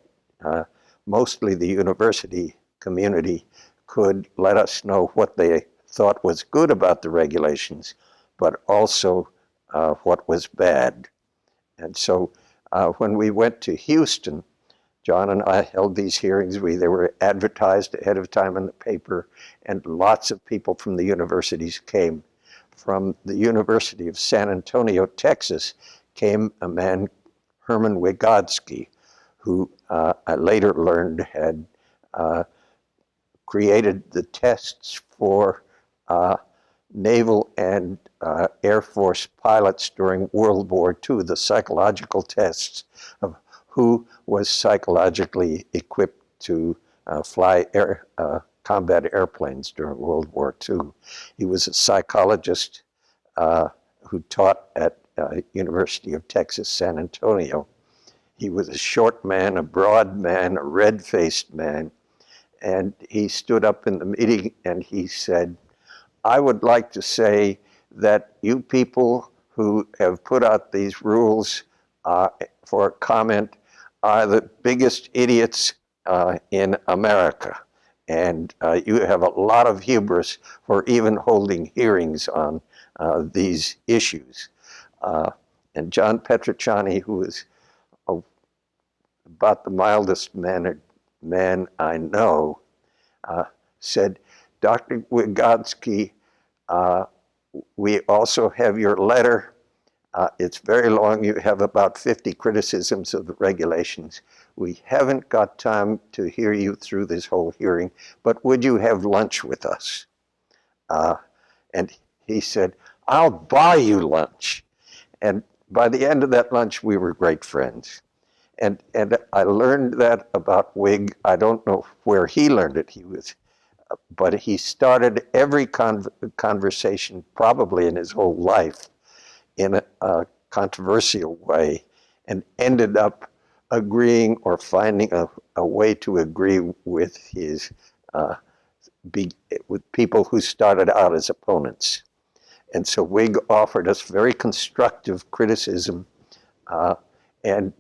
mostly the university community could let us know what they thought was good about the regulations, but also what was bad. And so when we went to Houston, John and I held these hearings. They were advertised ahead of time in the paper, and lots of people from the universities came. From the University of San Antonio, Texas, came a man, Herman Wygotsky, who I later learned had created the tests for naval and Air Force pilots during World War II, the psychological tests of who was psychologically equipped to fly combat airplanes during World War II. He was a psychologist who taught at University of Texas, San Antonio. He was a short man, a broad man, a red-faced man, and he stood up in the meeting and he said, I would like to say that you people who have put out these rules for comment are the biggest idiots in America. And you have a lot of hubris for even holding hearings on these issues. And John Petrocciani, who was about the mildest mannered man I know, said, Dr. Wygotsky, we also have your letter. It's very long. You have about 50 criticisms of the regulations. We haven't got time to hear you through this whole hearing, but would you have lunch with us? And he said, I'll buy you lunch. And by the end of that lunch, we were great friends. And I learned that about Wig. I don't know where he learned it. But he started every conversation, probably in his whole life, in a controversial way, and ended up agreeing or finding a way to agree with with people who started out as opponents. And so Wig offered us very constructive criticism, and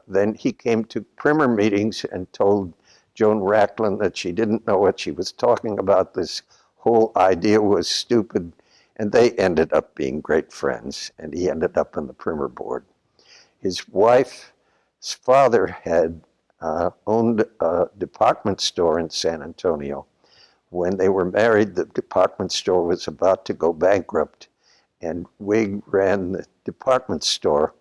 then he came to primer meetings and told Joan Racklin that she didn't know what she was talking about. This whole idea was stupid, and they ended up being great friends, and he ended up on the primer board. His wife's father had owned a department store in San Antonio. When they were married, the department store was about to go bankrupt, and Wig ran the department store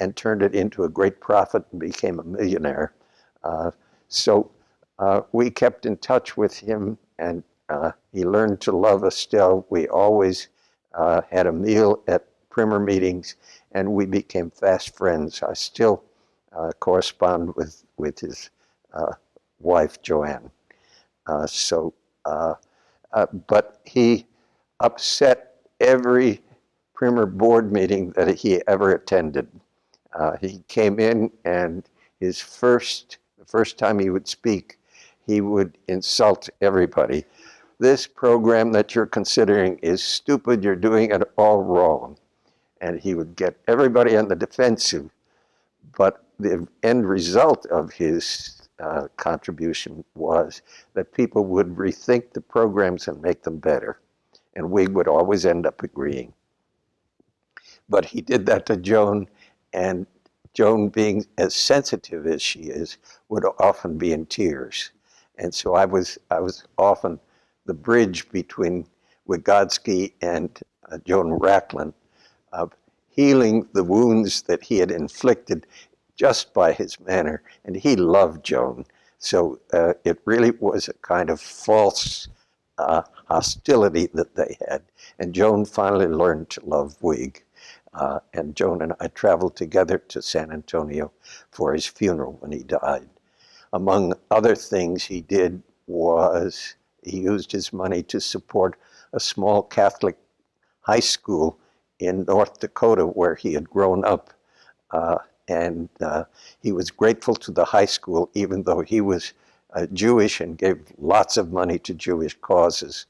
and turned it into a great profit and became a millionaire. So we kept in touch with him, and he learned to love Estelle. We always had a meal at primer meetings, and we became fast friends. I still correspond with his wife, Joanne. But he upset every primer board meeting that he ever attended. He came in, and the first time he would speak, he would insult everybody. This program that you're considering is stupid. You're doing it all wrong. And he would get everybody on the defensive. But the end result of his contribution was that people would rethink the programs and make them better. And we would always end up agreeing. But he did that to Joan, and Joan, being as sensitive as she is, would often be in tears. And so I was often the bridge between Wygotsky and Joan Racklin, of healing the wounds that he had inflicted just by his manner. And he loved Joan. So it really was a kind of false hostility that they had. And Joan finally learned to love Wig. And Joan and I traveled together to San Antonio for his funeral when he died. Among other things he did was he used his money to support a small Catholic high school in North Dakota where he had grown up. And he was grateful to the high school, even though he was Jewish and gave lots of money to Jewish causes.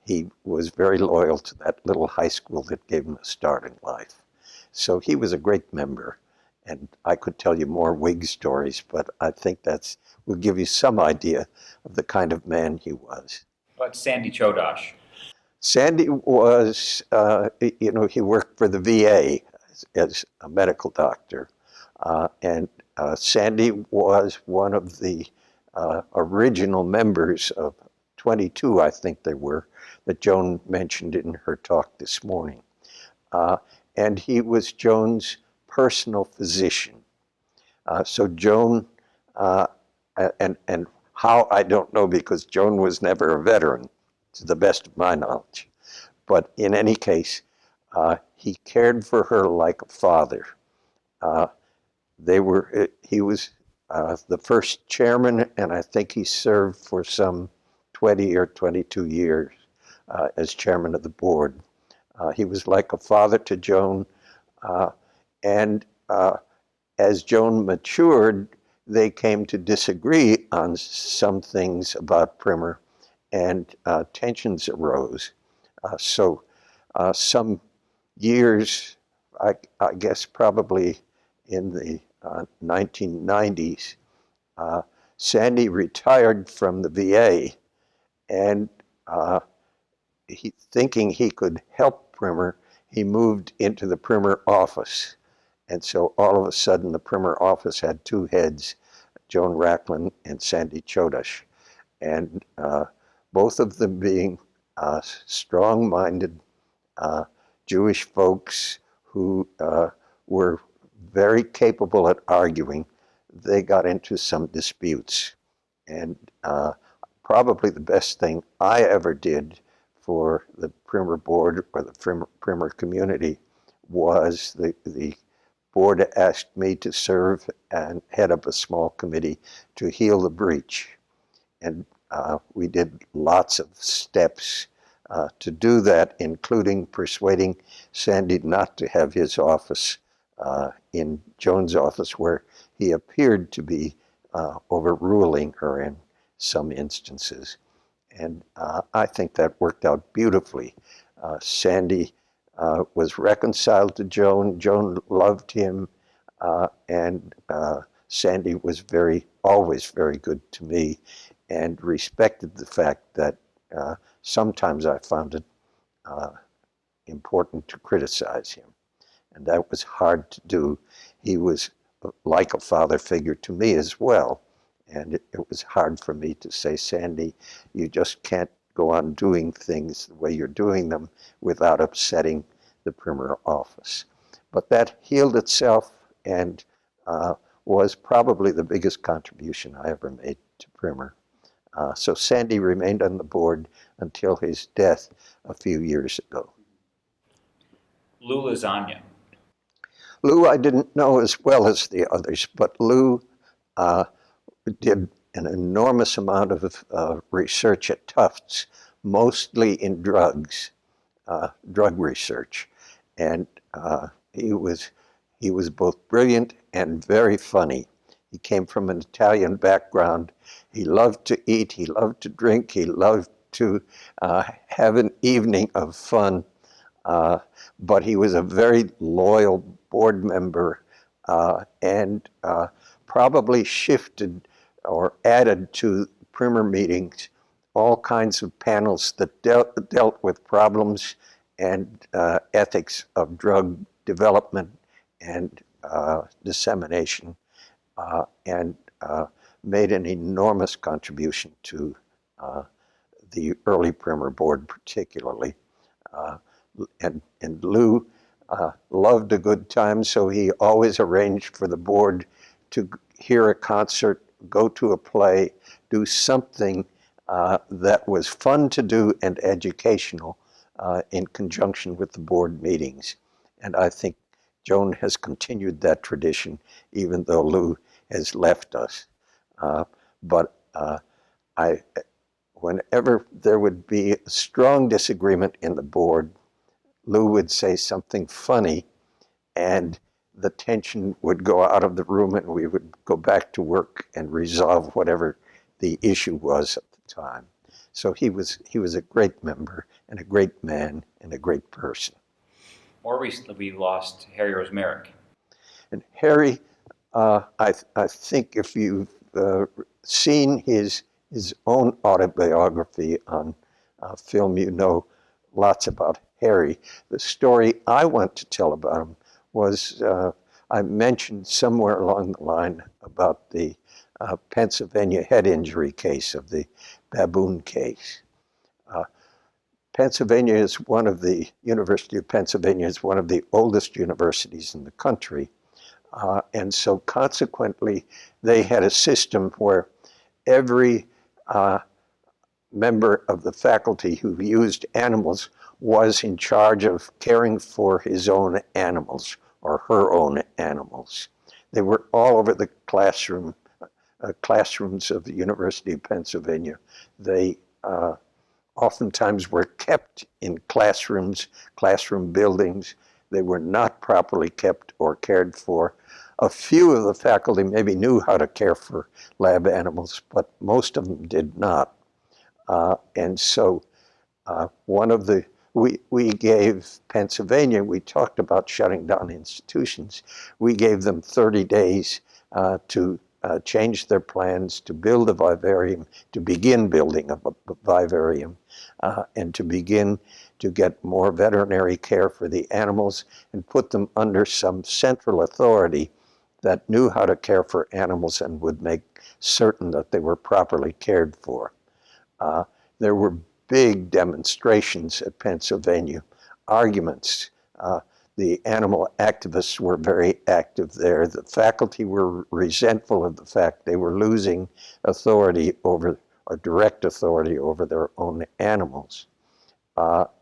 He was very loyal to that little high school that gave him a start in life. So he was a great member. And I could tell you more Whig stories, but I think will give you some idea of the kind of man he was.
But Sandy Chodosh.
Sandy was, he worked for the VA as a medical doctor. And Sandy was one of the original members of 22, I think they were, that Joan mentioned in her talk this morning. And he was Joan's personal physician. So Joan, and how, I don't know, because Joan was never a veteran, to the best of my knowledge. But in any case, he cared for her like a father. He was the first chairman, and I think he served for some 20 or 22 years as chairman of the board. He was like a father to Joan, and as Joan matured, they came to disagree on some things about primer, and tensions arose. So some years, I guess probably in the 1990s, Sandy retired from the VA, and thinking he could help primer, he moved into the primer office. And so all of a sudden, the Primer office had two heads, Joan Racklin and Sandy Chodosh. And both of them being strong-minded Jewish folks who were very capable at arguing, they got into some disputes. And probably the best thing I ever did for the Primer board or the Primer community was the board asked me to serve and head up a small committee to heal the breach. And we did lots of steps to do that, including persuading Sandy not to have his office in Joan's office, where he appeared to be overruling her in some instances. And I think that worked out beautifully. Sandy was reconciled to Joan. Joan loved him, and Sandy was always very good to me, and respected the fact that sometimes I found it important to criticize him. And that was hard to do. He was like a father figure to me as well. And it was hard for me to say, Sandy, you just can't go on doing things the way you're doing them without upsetting the Primer office. But that healed itself and was probably the biggest contribution I ever made to Primer. So Sandy remained on the board until his death a few years ago.
Lou Lasagna.
Lou I didn't know as well as the others, but Lou did an enormous amount of research at Tufts, mostly in drug research. And he was both brilliant and very funny. He came from an Italian background. He loved to eat, he loved to drink, he loved to have an evening of fun. But he was a very loyal board member and probably shifted or added to Primer meetings all kinds of panels that dealt with problems and ethics of drug development and dissemination, and made an enormous contribution to the early Primer board particularly. And Lou loved a good time, so he always arranged for the board to hear a concert, go to a play, do something that was fun to do and educational in conjunction with the board meetings. And I think Joan has continued that tradition, even though Lou has left us. But whenever there would be a strong disagreement in the board, Lou would say something funny, and the tension would go out of the room, and we would go back to work and resolve whatever the issue was at the time. So he was a great member and a great man and a great person.
More recently, we lost Harry Rosmerick.
And Harry, I think if you've seen his own autobiography on film, you know lots about Harry. The story I want to tell about him was I mentioned somewhere along the line about the Pennsylvania head injury case of the baboon case. Pennsylvania is University of Pennsylvania is one of the oldest universities in the country. And so consequently, they had a system where every member of the faculty who used animals was in charge of caring for his own animals or her own animals. They were all over the classrooms of the University of Pennsylvania. They oftentimes were kept in classroom buildings. They were not properly kept or cared for. A few of the faculty maybe knew how to care for lab animals, but most of them did not. And so we gave Pennsylvania, we talked about shutting down institutions. We gave them 30 days to changed their plans to build a vivarium, to begin building a vivarium, and to begin to get more veterinary care for the animals and put them under some central authority that knew how to care for animals and would make certain that they were properly cared for. There were big demonstrations at Pennsylvania, arguments. The animal activists were very active there. The faculty were resentful of the fact they were losing authority over, or direct authority over their own animals.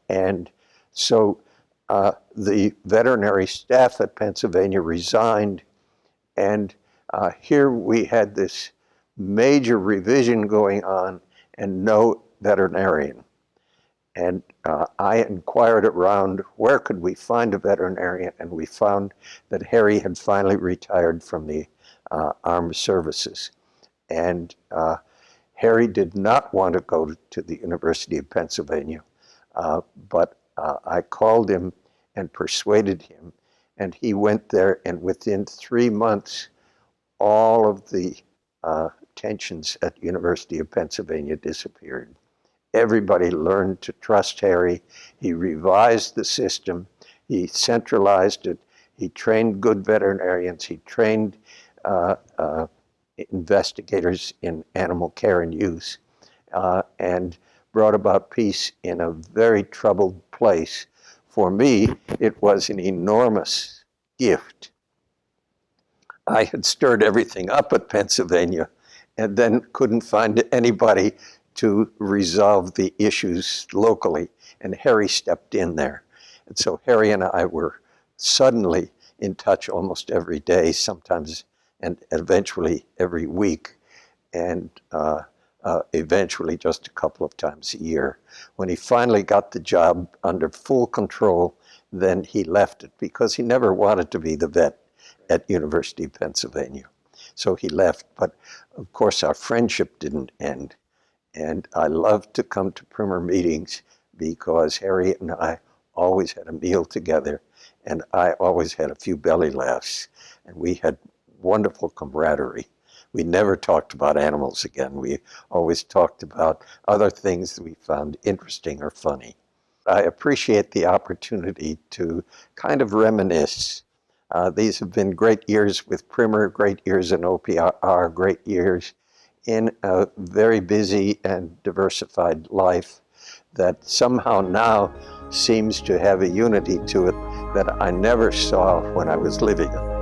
And so the veterinary staff at Pennsylvania resigned, and here we had this major revision going on and no veterinarian. And I inquired around where could we find a veterinarian, and we found that Harry had finally retired from the armed services. And Harry did not want to go to the University of Pennsylvania, but I called him and persuaded him, and he went there, and within 3 months, all of the tensions at University of Pennsylvania disappeared. Everybody learned to trust Harry. He revised the system. He centralized it. He trained good veterinarians. He trained investigators in animal care and use, and brought about peace in a very troubled place. For me, it was an enormous gift. I had stirred everything up at Pennsylvania and then couldn't find anybody to resolve the issues locally, and Harry stepped in there. And so Harry and I were suddenly in touch almost every day, sometimes and eventually every week, and eventually just a couple of times a year. When he finally got the job under full control, then he left it because he never wanted to be the vet at University of Pennsylvania. So he left, but of course our friendship didn't end. And I loved to come to Primer meetings because Harry and I always had a meal together, and I always had a few belly laughs, and we had wonderful camaraderie. We never talked about animals again. We always talked about other things that we found interesting or funny. I appreciate the opportunity to kind of reminisce. These have been great years with Primer, great years in OPR, great years in a very busy and diversified life that somehow now seems to have a unity to it that I never saw when I was living it.